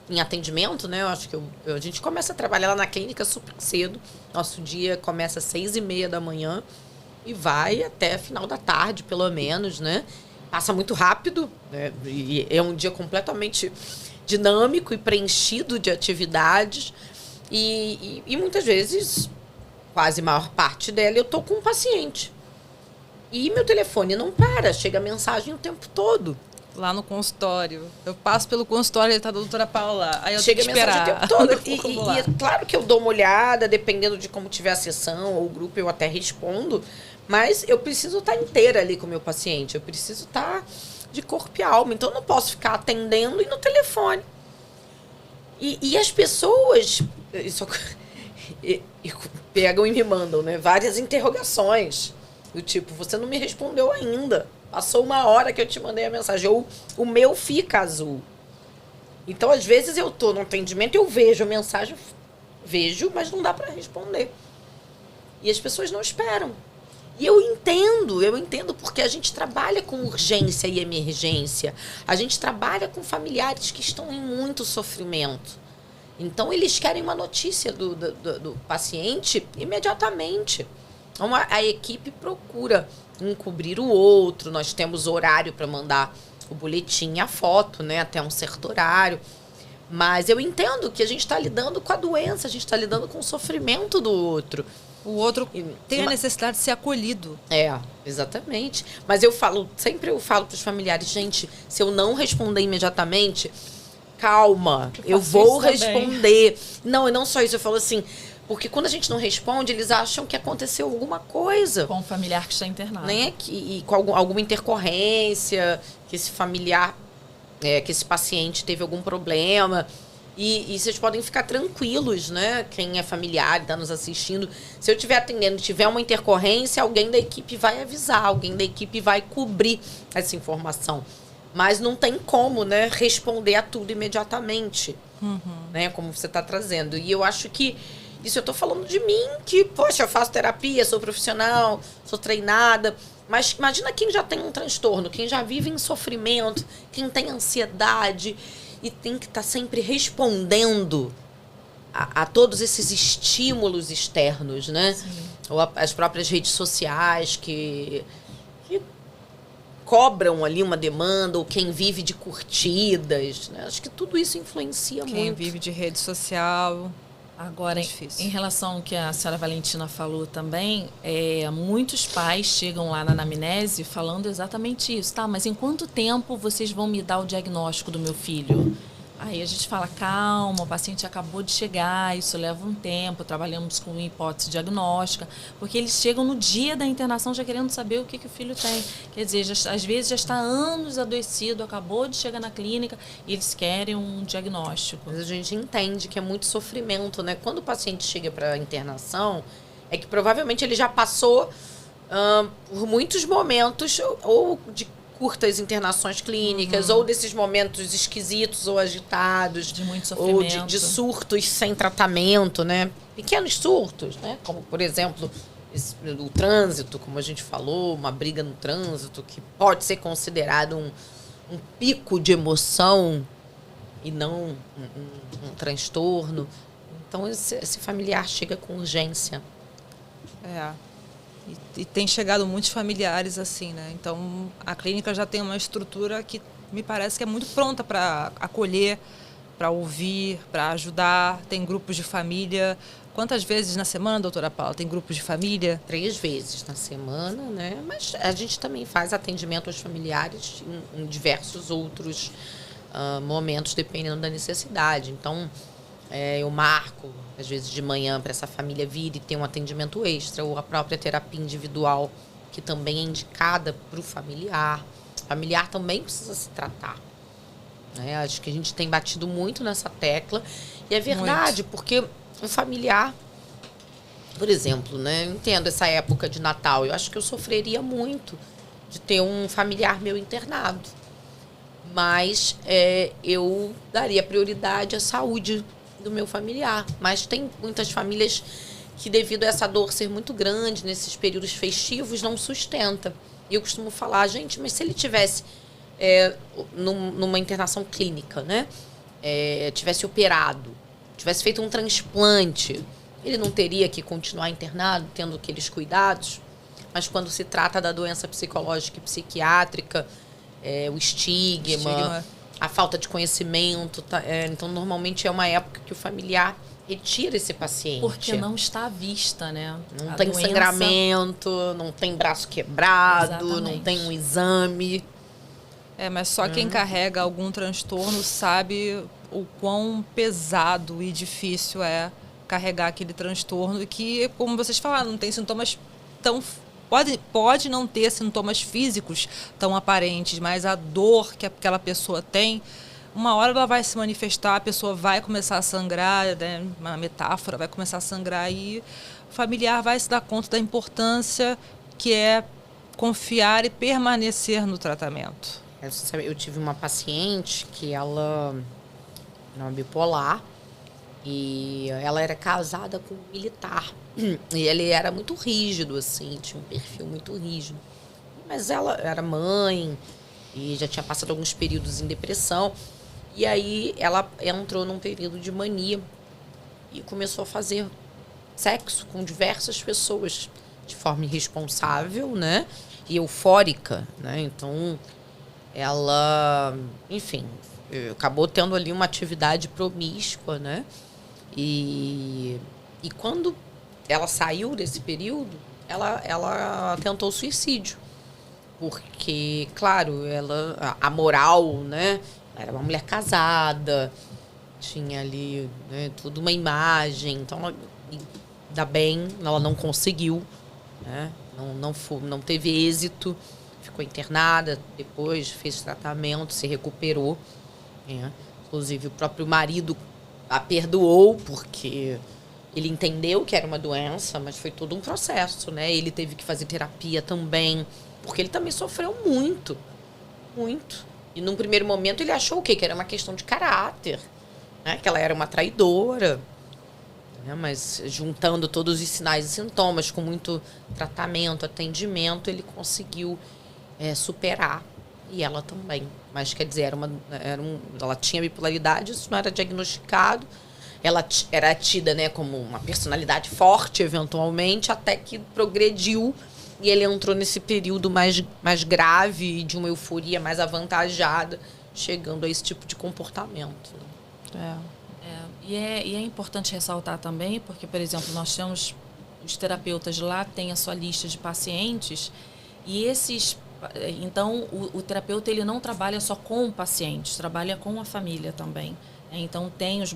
em atendimento, né? Eu acho que a gente começa a trabalhar lá na clínica super cedo. Nosso dia começa às 6h30 da manhã e vai até final da tarde, pelo menos, né? Passa muito rápido, né? E é um dia completamente dinâmico e preenchido de atividades. E muitas vezes, quase a maior parte dela, eu tô com um paciente. E meu telefone não para, chega mensagem o tempo todo. Lá no consultório. Eu passo pelo consultório, ele tá da doutora Paula. Aí eu chega tenho que esperar. Mensagem o tempo todo. E é claro que eu dou uma olhada, dependendo de como tiver a sessão ou o grupo, eu até respondo. Mas eu preciso estar inteira ali com o meu paciente. Eu preciso estar de corpo e alma. Então, eu não posso ficar atendendo e no telefone. E as pessoas pegam e me mandam, né, várias interrogações. Do tipo, você não me respondeu ainda. Passou 1 hora que eu te mandei a mensagem. Ou o meu fica azul. Então, às vezes, eu tô no atendimento e eu vejo a mensagem. Vejo, mas não dá para responder. E as pessoas não esperam. E eu entendo porque porque a gente trabalha com urgência e emergência. A gente trabalha com familiares que estão em muito sofrimento. Então, eles querem uma notícia do paciente imediatamente. Então, a equipe procura encobrir o outro. Nós temos horário para mandar o boletim e a foto, né? Até um certo horário. Mas eu entendo que a gente está lidando com a doença, a gente está lidando com o sofrimento do outro. O outro tem a necessidade de ser acolhido. Exatamente. Mas sempre eu falo para os familiares, gente, se eu não responder imediatamente, calma, eu vou responder. Não, e não só isso, eu falo assim, porque quando a gente não responde, eles acham que aconteceu alguma coisa. Com o familiar que está internado. Né? E com alguma intercorrência, que esse familiar, que esse paciente teve algum problema. E vocês podem ficar tranquilos, né? Quem é familiar e está nos assistindo. Se eu estiver atendendo e tiver uma intercorrência, alguém da equipe vai avisar, alguém da equipe vai cobrir essa informação. Mas não tem como, né, responder a tudo imediatamente, né? Como você está trazendo. E eu acho que isso eu estou falando de mim, que, poxa, eu faço terapia, sou profissional, sou treinada. Mas imagina quem já tem um transtorno, quem já vive em sofrimento, quem tem ansiedade e tem que estar sempre respondendo a todos esses estímulos externos, né? Sim. Ou as próprias redes sociais que cobram ali uma demanda, ou quem vive de curtidas, né? Acho que tudo isso influencia muito. Quem vive de rede social. Agora, em relação ao que a senhora Valentina falou também, muitos pais chegam lá na anamnese falando exatamente isso. Tá, mas em quanto tempo vocês vão me dar o diagnóstico do meu filho? Aí a gente fala, calma, o paciente acabou de chegar, isso leva um tempo, trabalhamos com hipótese diagnóstica, porque eles chegam no dia da internação já querendo saber o que o filho tem. Quer dizer, às vezes já está anos adoecido, acabou de chegar na clínica e eles querem um diagnóstico. Mas a gente entende que é muito sofrimento, né? Quando o paciente chega para a internação, é que provavelmente ele já passou por muitos momentos ou de curtas internações clínicas, ou desses momentos esquisitos ou agitados, de muito sofrimento, ou de surtos sem tratamento, né? Pequenos surtos, né? Como, por exemplo, o trânsito, como a gente falou, uma briga no trânsito, que pode ser considerado um pico de emoção e não um transtorno. Então, esse familiar chega com urgência. E tem chegado muitos familiares assim, né? Então, a clínica já tem uma estrutura que me parece que é muito pronta para acolher, para ouvir, para ajudar. Tem grupos de família. Quantas vezes na semana, doutora Paula, tem grupos de família? 3 vezes na semana, né? Mas a gente também faz atendimento aos familiares em diversos outros momentos, dependendo da necessidade. Então, eu marco, às vezes de manhã, para essa família vir e ter um atendimento extra, ou a própria terapia individual, que também é indicada para o familiar. O familiar também precisa se tratar. Acho que a gente tem batido muito nessa tecla. E é verdade, porque o familiar, por exemplo, né, eu entendo essa época de Natal, eu acho que eu sofreria muito de ter um familiar meu internado. Mas eu daria prioridade à saúde do meu familiar. Mas tem muitas famílias que, devido a essa dor ser muito grande nesses períodos festivos, não sustenta. E eu costumo falar, gente, mas se ele tivesse numa internação clínica, né? Tivesse operado, tivesse feito um transplante, ele não teria que continuar internado, tendo aqueles cuidados? Mas quando se trata da doença psicológica e psiquiátrica, o estigma, a falta de conhecimento, então normalmente é uma época que o familiar retira esse paciente. Porque não está à vista, né? Não tem sangramento, não tem braço quebrado, exatamente, não tem um exame. Mas só quem carrega algum transtorno sabe o quão pesado e difícil é carregar aquele transtorno, e que, como vocês falaram, não tem sintomas tão... Pode não ter sintomas físicos tão aparentes, mas a dor que aquela pessoa tem, uma hora ela vai se manifestar, a pessoa vai começar a sangrar, né? Uma metáfora, vai começar a sangrar, e o familiar vai se dar conta da importância que é confiar e permanecer no tratamento. Eu tive uma paciente que ela era bipolar e ela era casada com um militar. E ele era muito rígido, assim, tinha um perfil muito rígido. mas ela era mãe e já tinha passado alguns períodos em depressão. E aí ela entrou num período de mania e começou a fazer sexo com diversas pessoas de forma irresponsável, né? E eufórica, né? Então, ela, enfim, acabou tendo ali uma atividade promíscua, né? E quando ela saiu desse período, ela tentou suicídio. Porque, claro, a moral, né? Era uma mulher casada, tinha ali, né, tudo uma imagem. Então, ainda bem, ela não conseguiu, né? Não teve êxito, ficou internada, depois fez tratamento, se recuperou. Né? Inclusive, o próprio marido a perdoou, porque ele entendeu que era uma doença, mas foi todo um processo, né? Ele teve que fazer terapia também, porque ele também sofreu muito, muito. E num primeiro momento ele achou o quê? Que era uma questão de caráter, né? Que ela era uma traidora. Né? Mas juntando todos os sinais e sintomas, com muito tratamento, atendimento, ele conseguiu superar. E ela também. Mas, quer dizer, ela tinha bipolaridade, isso não era diagnosticado. Ela era tida, né, como uma personalidade forte, eventualmente, até que progrediu e ele entrou nesse período mais grave, de uma euforia mais avantajada, chegando a esse tipo de comportamento. E é importante ressaltar também, porque, por exemplo, nós temos os terapeutas lá, tem a sua lista de pacientes, e esses... Então, o terapeuta ele não trabalha só com o paciente, trabalha com a família também. Então,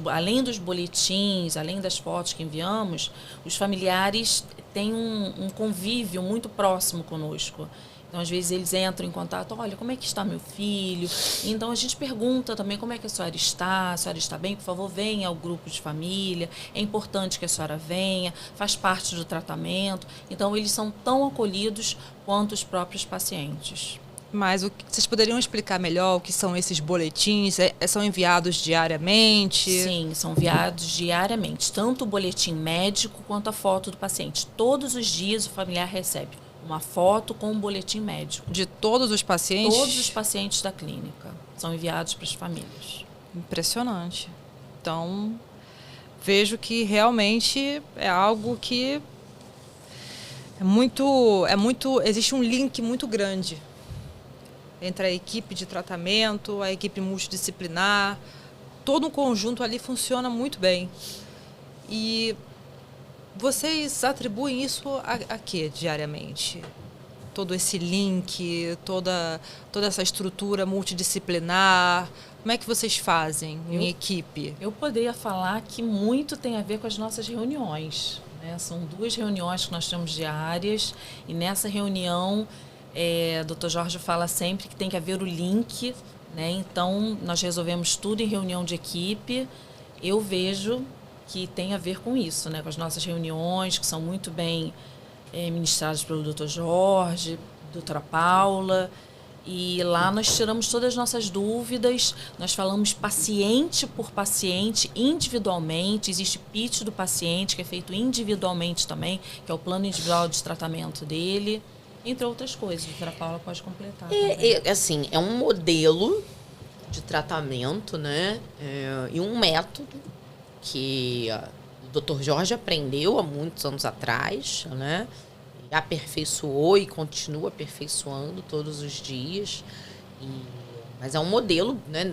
além dos boletins, além das fotos que enviamos, os familiares têm um convívio muito próximo conosco. Então, às vezes, eles entram em contato, olha, como é que está meu filho? Então, a gente pergunta também como é que a senhora está bem? Por favor, venha ao grupo de família, é importante que a senhora venha, faz parte do tratamento. Então, eles são tão acolhidos quanto os próprios pacientes. Mas vocês poderiam explicar melhor o que são esses boletins? São enviados diariamente? Sim, são enviados diariamente, tanto o boletim médico quanto a foto do paciente. Todos os dias o familiar recebe uma foto com um boletim médico. De todos os pacientes? Todos os pacientes da clínica são enviados para as famílias. Impressionante. Então, vejo que realmente é algo que existe um link muito grande entre a equipe de tratamento, a equipe multidisciplinar. Todo um conjunto ali funciona muito bem. E vocês atribuem isso a quê diariamente? Todo esse link, toda essa estrutura multidisciplinar, como é que vocês fazem em equipe? Eu poderia falar que muito tem a ver com as nossas reuniões. Né? São 2 reuniões que nós temos diárias e nessa reunião o Dr. Jorge fala sempre que tem que haver o link, né? Então nós resolvemos tudo em reunião de equipe. Eu vejo que tem a ver com isso, né? Com as nossas reuniões, que são muito bem ministradas pelo Dr. Jorge, doutora Paula. E lá nós tiramos todas as nossas dúvidas, nós falamos paciente por paciente, individualmente. Existe pitch do paciente, que é feito individualmente também, que é o plano individual de tratamento dele, entre outras coisas. A doutora Paula pode completar. Assim, é um modelo de tratamento, né? E um método que o Dr. Jorge aprendeu há muitos anos atrás, né? E aperfeiçoou e continua aperfeiçoando todos os dias. Mas é um modelo, né?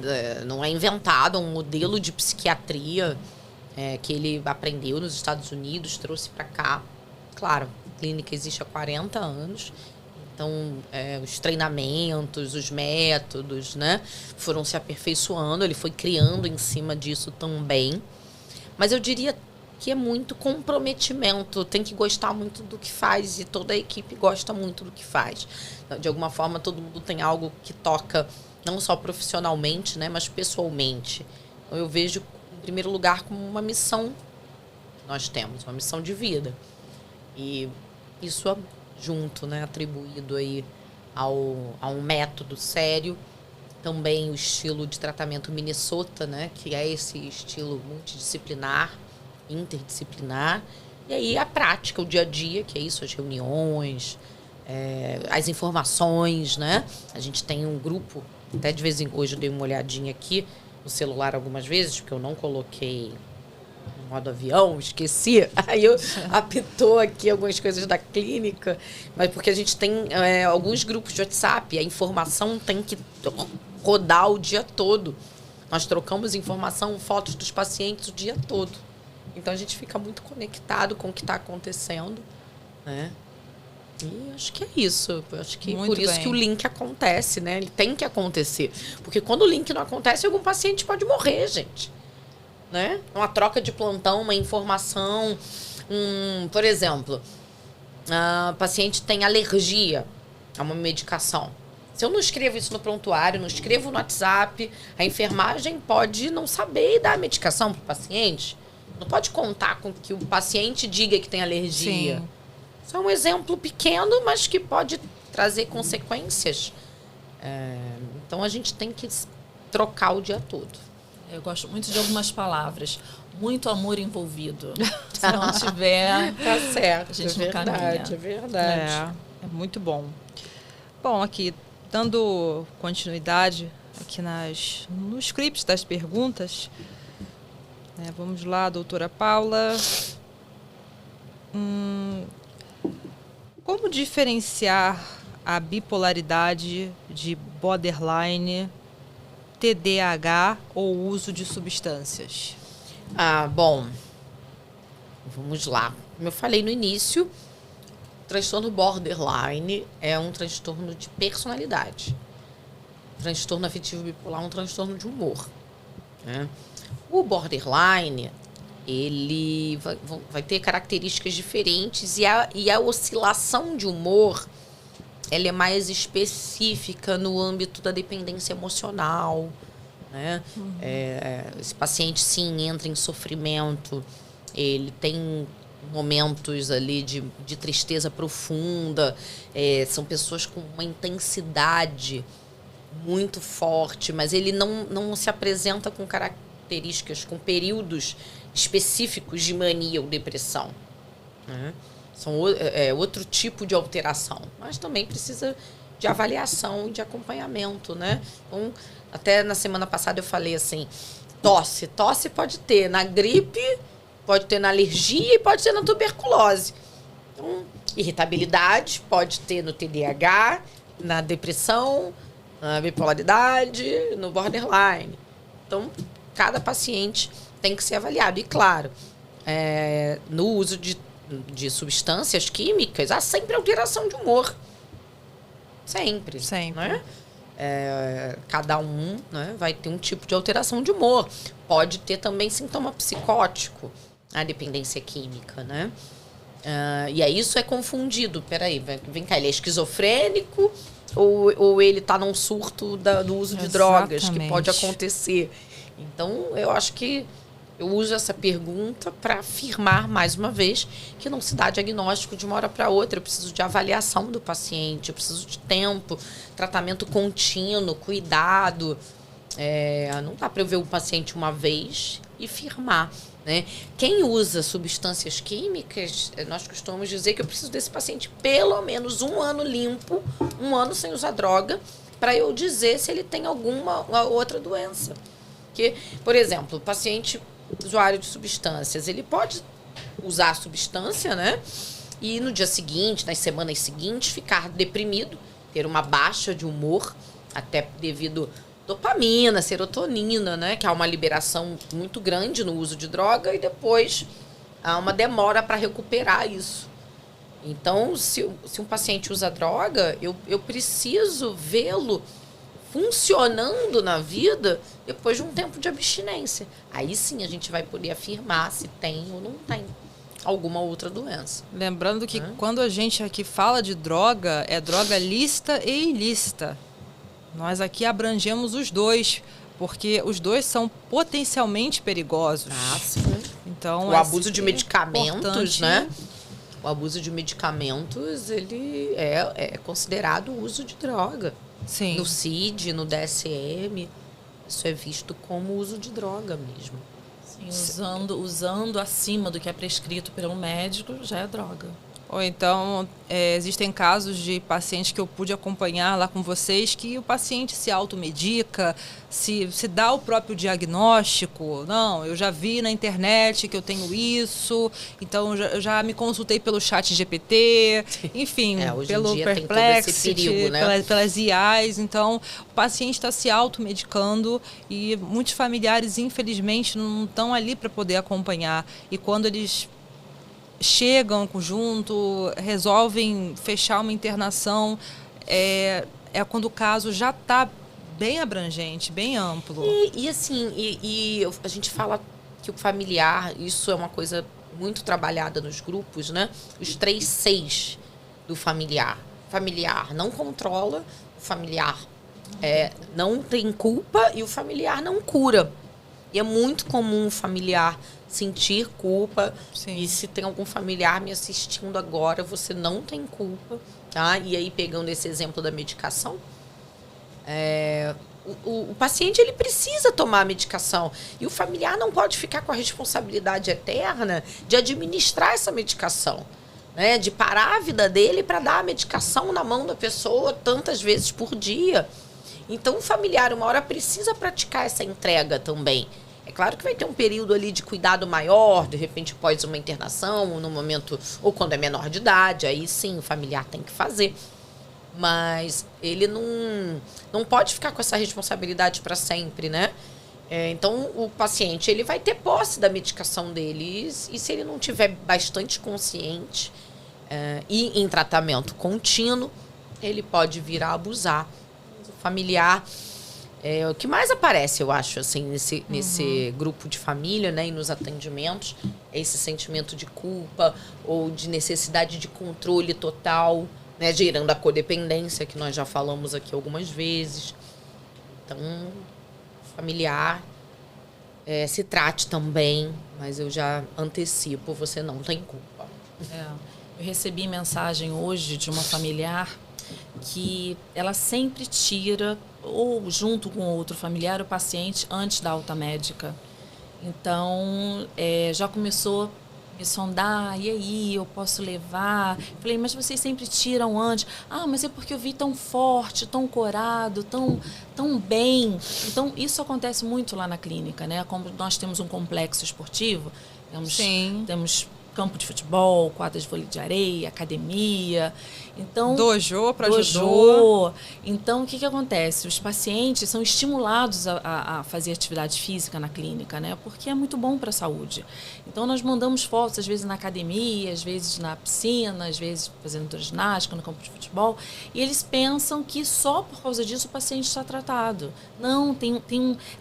Não é inventado, é um modelo de psiquiatria que ele aprendeu nos Estados Unidos, trouxe para cá. Claro, a clínica existe há 40 anos. Então, os treinamentos, os métodos, né, foram se aperfeiçoando. Ele foi criando em cima disso também. Mas eu diria que é muito comprometimento. Tem que gostar muito do que faz e toda a equipe gosta muito do que faz. De alguma forma, todo mundo tem algo que toca não só profissionalmente, né, mas pessoalmente. Então, eu vejo, em primeiro lugar, como uma missão que nós temos, uma missão de vida. E isso junto, né, atribuído aí a um método sério. Também o estilo de tratamento Minnesota, né, que é esse estilo multidisciplinar, interdisciplinar. E aí a prática, o dia a dia, que é isso, as reuniões, as informações, né? A gente tem um grupo, até de vez em quando, hoje eu dei uma olhadinha aqui no celular algumas vezes, porque eu não coloquei no modo avião, esqueci. Aí eu apitou aqui algumas coisas da clínica, mas porque a gente tem alguns grupos de WhatsApp, a informação tem que rodar o dia todo. Nós trocamos informação, fotos dos pacientes o dia todo. Então a gente fica muito conectado com o que está acontecendo, né? E acho que é isso. Acho que Muito por isso bem. que o link acontece, né? Ele tem que acontecer. Porque quando o link não acontece, algum paciente pode morrer, gente. Né? Uma troca de plantão, uma informação. Por exemplo, a paciente tem alergia a uma medicação. Se eu não escrevo isso no prontuário, não escrevo no WhatsApp, a enfermagem pode não saber dar a medicação para o paciente. Não pode contar com que o paciente diga que tem alergia. Sim. Isso é um exemplo pequeno, mas que pode trazer consequências. Então, a gente tem que trocar o dia todo. Eu gosto muito de algumas palavras. Muito amor envolvido. Se não tiver, Tá certo, a gente é não caminha. verdade, é verdade. É muito bom. Bom, aqui, dando continuidade aqui nos scripts das perguntas, né, vamos lá, doutora Paula. Como diferenciar a bipolaridade de borderline, TDAH ou uso de substâncias? Bom, vamos lá. Como eu falei no início, o transtorno borderline é um transtorno de personalidade. O transtorno afetivo bipolar é um transtorno de humor, né? O borderline, ele vai ter características diferentes e a oscilação de humor, ela é mais específica no âmbito da dependência emocional, né? Esse paciente, sim, entra em sofrimento, ele tem momentos ali de tristeza profunda, são pessoas com uma intensidade muito forte, mas ele não se apresenta com características, com períodos específicos de mania ou depressão, né? São outro tipo de alteração, mas também precisa de avaliação e de acompanhamento, né? Então, até na semana passada eu falei assim, tosse pode ter na gripe, pode ter na alergia e pode ter na tuberculose. Então, irritabilidade pode ter no TDAH, na depressão, na bipolaridade, no borderline. Então, cada paciente tem que ser avaliado. E, claro, no uso de substâncias químicas, há sempre alteração de humor. Sempre. Né? Cada um, né, vai ter um tipo de alteração de humor. Pode ter também sintoma psicótico, a dependência química, né? E aí isso é confundido. Peraí, vem cá, ele é esquizofrênico ou ele está num surto do uso de drogas, que pode acontecer. Então, eu acho que eu uso essa pergunta para afirmar, mais uma vez, que não se dá diagnóstico de uma hora para outra. Eu preciso de avaliação do paciente, eu preciso de tempo, tratamento contínuo, cuidado. Não dá para eu ver o paciente uma vez e firmar, né? Quem usa substâncias químicas, nós costumamos dizer que eu preciso desse paciente pelo menos 1 ano limpo, 1 ano sem usar droga, para eu dizer se ele tem alguma outra doença. Porque, por exemplo, o paciente usuário de substâncias, ele pode usar a substância, né? E no dia seguinte, nas semanas seguintes, ficar deprimido, ter uma baixa de humor, até devido dopamina, serotonina, né? Que há uma liberação muito grande no uso de droga e depois há uma demora para recuperar isso. Então, se um paciente usa droga, eu preciso vê-lo funcionando na vida depois de um tempo de abstinência. Aí sim a gente vai poder afirmar se tem ou não tem alguma outra doença. Lembrando que quando a gente aqui fala de droga, é droga lícita e ilícita. Nós aqui abrangemos os dois, porque os dois são potencialmente perigosos. Sim. Então, o abuso de medicamentos, importante, né? O abuso de medicamentos, ele é considerado uso de droga. Sim. No CID, no DSM, isso é visto como uso de droga mesmo. Sim, usando acima do que é prescrito por um médico, já é droga. Ou então, existem casos de pacientes que eu pude acompanhar lá com vocês que o paciente se automedica, se dá o próprio diagnóstico. Não, eu já vi na internet que eu tenho isso, então eu já me consultei pelo chat GPT, enfim, pelo Perplexity, perigo, né? pelas IAs. Então, o paciente está se automedicando e muitos familiares, infelizmente, não estão ali para poder acompanhar. E quando eles chegam junto, resolvem fechar uma internação, é quando o caso já está bem abrangente, bem amplo. E assim, a gente fala que o familiar, isso é uma coisa muito trabalhada nos grupos, né? Os 3 Cs do familiar. O familiar não controla, o familiar não tem culpa e o familiar não cura. E é muito comum o familiar sentir culpa. Sim. E se tem algum familiar me assistindo agora, você não tem culpa, tá? E aí, pegando esse exemplo da medicação, o paciente, ele precisa tomar a medicação. E o familiar não pode ficar com a responsabilidade eterna de administrar essa medicação, né? De parar a vida dele para dar a medicação na mão da pessoa tantas vezes por dia. Então, o familiar, uma hora, precisa praticar essa entrega também. É claro que vai ter um período ali de cuidado maior, de repente após uma internação, ou no momento, ou quando é menor de idade, aí sim o familiar tem que fazer. Mas ele não pode ficar com essa responsabilidade para sempre, né? Então, o paciente, ele vai ter posse da medicação dele, e se ele não tiver bastante consciente e em tratamento contínuo, ele pode vir a abusar. O familiar o que mais aparece, eu acho, assim, nesse grupo de família, né, e nos atendimentos, é esse sentimento de culpa ou de necessidade de controle total, né, gerando a codependência, que nós já falamos aqui algumas vezes. Então, familiar, se trate também, mas eu já antecipo, você não tem culpa. Eu recebi mensagem hoje de uma familiar que ela sempre tira, ou junto com outro familiar, o paciente antes da alta médica. Então, já começou a me sondar, e aí, eu posso levar? Falei, mas vocês sempre tiram antes. Ah, mas é porque eu vi tão forte, tão corado, tão bem. Então, isso acontece muito lá na clínica, né? Como nós temos um complexo esportivo, temos campo de futebol, quadra de vôlei de areia, academia. Então, dojo para judô. Então, o que acontece? Os pacientes são estimulados a fazer atividade física na clínica, né? Porque é muito bom para a saúde. Então, nós mandamos fotos, às vezes na academia, às vezes na piscina, às vezes fazendo hidroginástica, no campo de futebol, e eles pensam que só por causa disso o paciente está tratado. Não, tem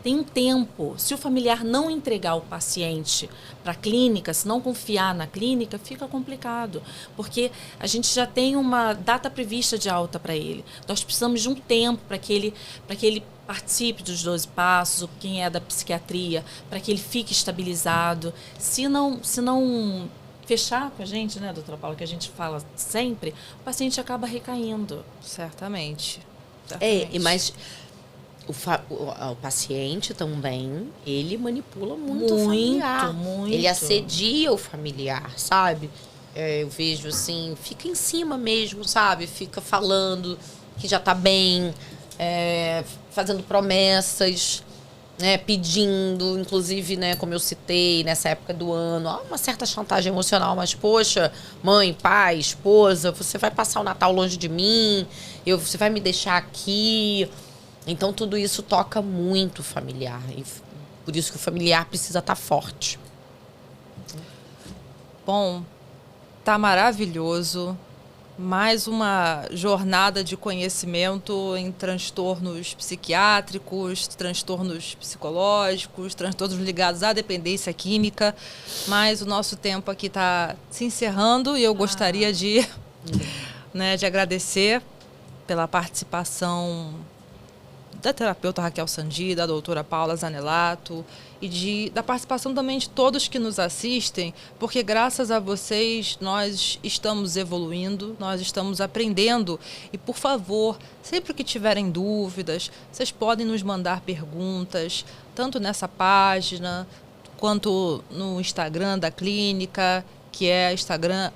um tempo. Se o familiar não entregar o paciente para a clínica, se não confiar na clínica, fica complicado, porque a gente já tem uma data prevista de alta para ele. Nós precisamos de um tempo para que ele participe dos 12 passos, ou quem é da psiquiatria, para que ele fique estabilizado. Se não fechar com a gente, né, doutora Paula, que a gente fala sempre, o paciente acaba recaindo. Certamente. Mas o paciente também, ele manipula muito o familiar. Muito. Ele assedia o familiar, sabe? Eu vejo assim, fica em cima mesmo, sabe? Fica falando que já tá bem, fazendo promessas, né? Pedindo, inclusive, né? Como eu citei, nessa época do ano, há uma certa chantagem emocional, mas, poxa, mãe, pai, esposa, você vai passar o Natal longe de mim, você vai me deixar aqui. Então, tudo isso toca muito o familiar. E por isso que o familiar precisa estar forte. Bom, tá maravilhoso. Mais uma jornada de conhecimento em transtornos psiquiátricos, transtornos psicológicos, transtornos ligados à dependência química. Mas o nosso tempo aqui está se encerrando e eu gostaria de agradecer pela participação da terapeuta Raquel Sandi, da doutora Paula Zanelato e da participação também de todos que nos assistem, porque graças a vocês nós estamos evoluindo, nós estamos aprendendo e, por favor, sempre que tiverem dúvidas, vocês podem nos mandar perguntas, tanto nessa página quanto no Instagram da clínica, que é Instagram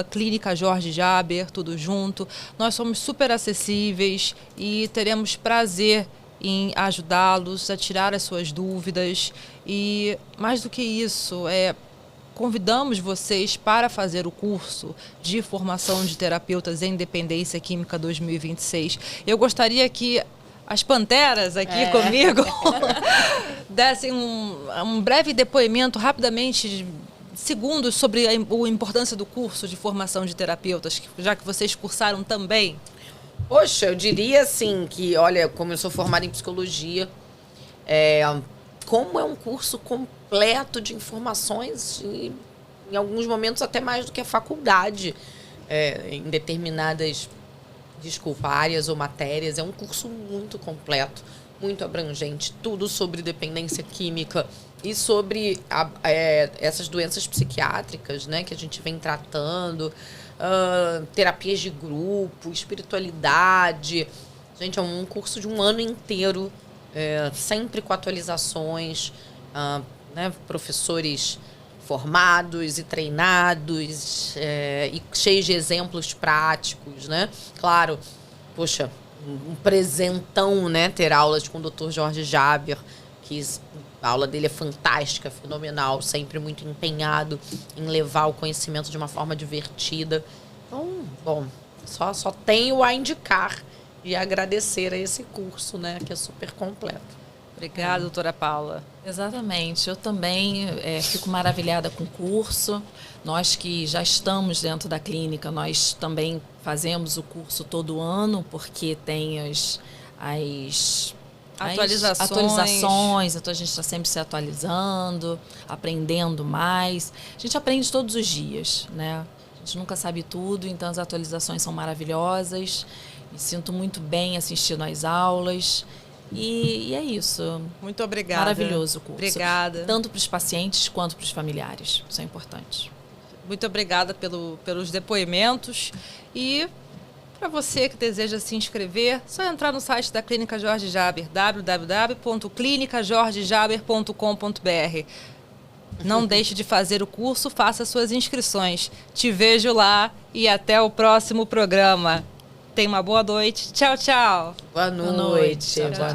@Clínica Jorge Jaber, tudo junto. Nós somos super acessíveis e teremos prazer em ajudá-los a tirar as suas dúvidas. E, mais do que isso, convidamos vocês para fazer o curso de formação de terapeutas em dependência química 2026. Eu gostaria que as panteras aqui comigo dessem um breve depoimento, rapidamente, de segundos, sobre a importância do curso de formação de terapeutas, já que vocês cursaram também. Poxa, eu diria assim que, olha, como eu sou formada em psicologia, como é um curso completo de informações e, em alguns momentos, até mais do que a faculdade, em determinadas áreas ou matérias. É um curso muito completo, muito abrangente, tudo sobre dependência química e sobre essas doenças psiquiátricas, né, que a gente vem tratando, terapias de grupo, espiritualidade. Gente, é um curso de um ano inteiro, sempre com atualizações, né, professores formados e treinados, e cheios de exemplos práticos, né? Claro, poxa, um presentão, né? Ter aulas com o Dr. Jorge Jaber, que a aula dele é fantástica, fenomenal, sempre muito empenhado em levar o conhecimento de uma forma divertida. Então, bom, só tenho a indicar e agradecer a esse curso, né? Que é super completo. Obrigada, doutora Paula. Exatamente. Eu também fico maravilhada com o curso. Nós que já estamos dentro da clínica, nós também fazemos o curso todo ano, porque tem as atualizações, então a gente está sempre se atualizando, aprendendo mais. A gente aprende todos os dias, né? A gente nunca sabe tudo, então as atualizações são maravilhosas. Me sinto muito bem assistindo às aulas. E é isso. Muito obrigada. Maravilhoso o curso. Obrigada. Tanto para os pacientes quanto para os familiares. Isso é importante. Muito obrigada pelos depoimentos. E para você que deseja se inscrever, é só entrar no site da Clínica Jorge Jaber, www.clinicajorgejaber.com.br. Não deixe de fazer o curso, faça suas inscrições. Te vejo lá e até o próximo programa. Tenha uma boa noite. Tchau, tchau. Boa noite. Tchau, tchau.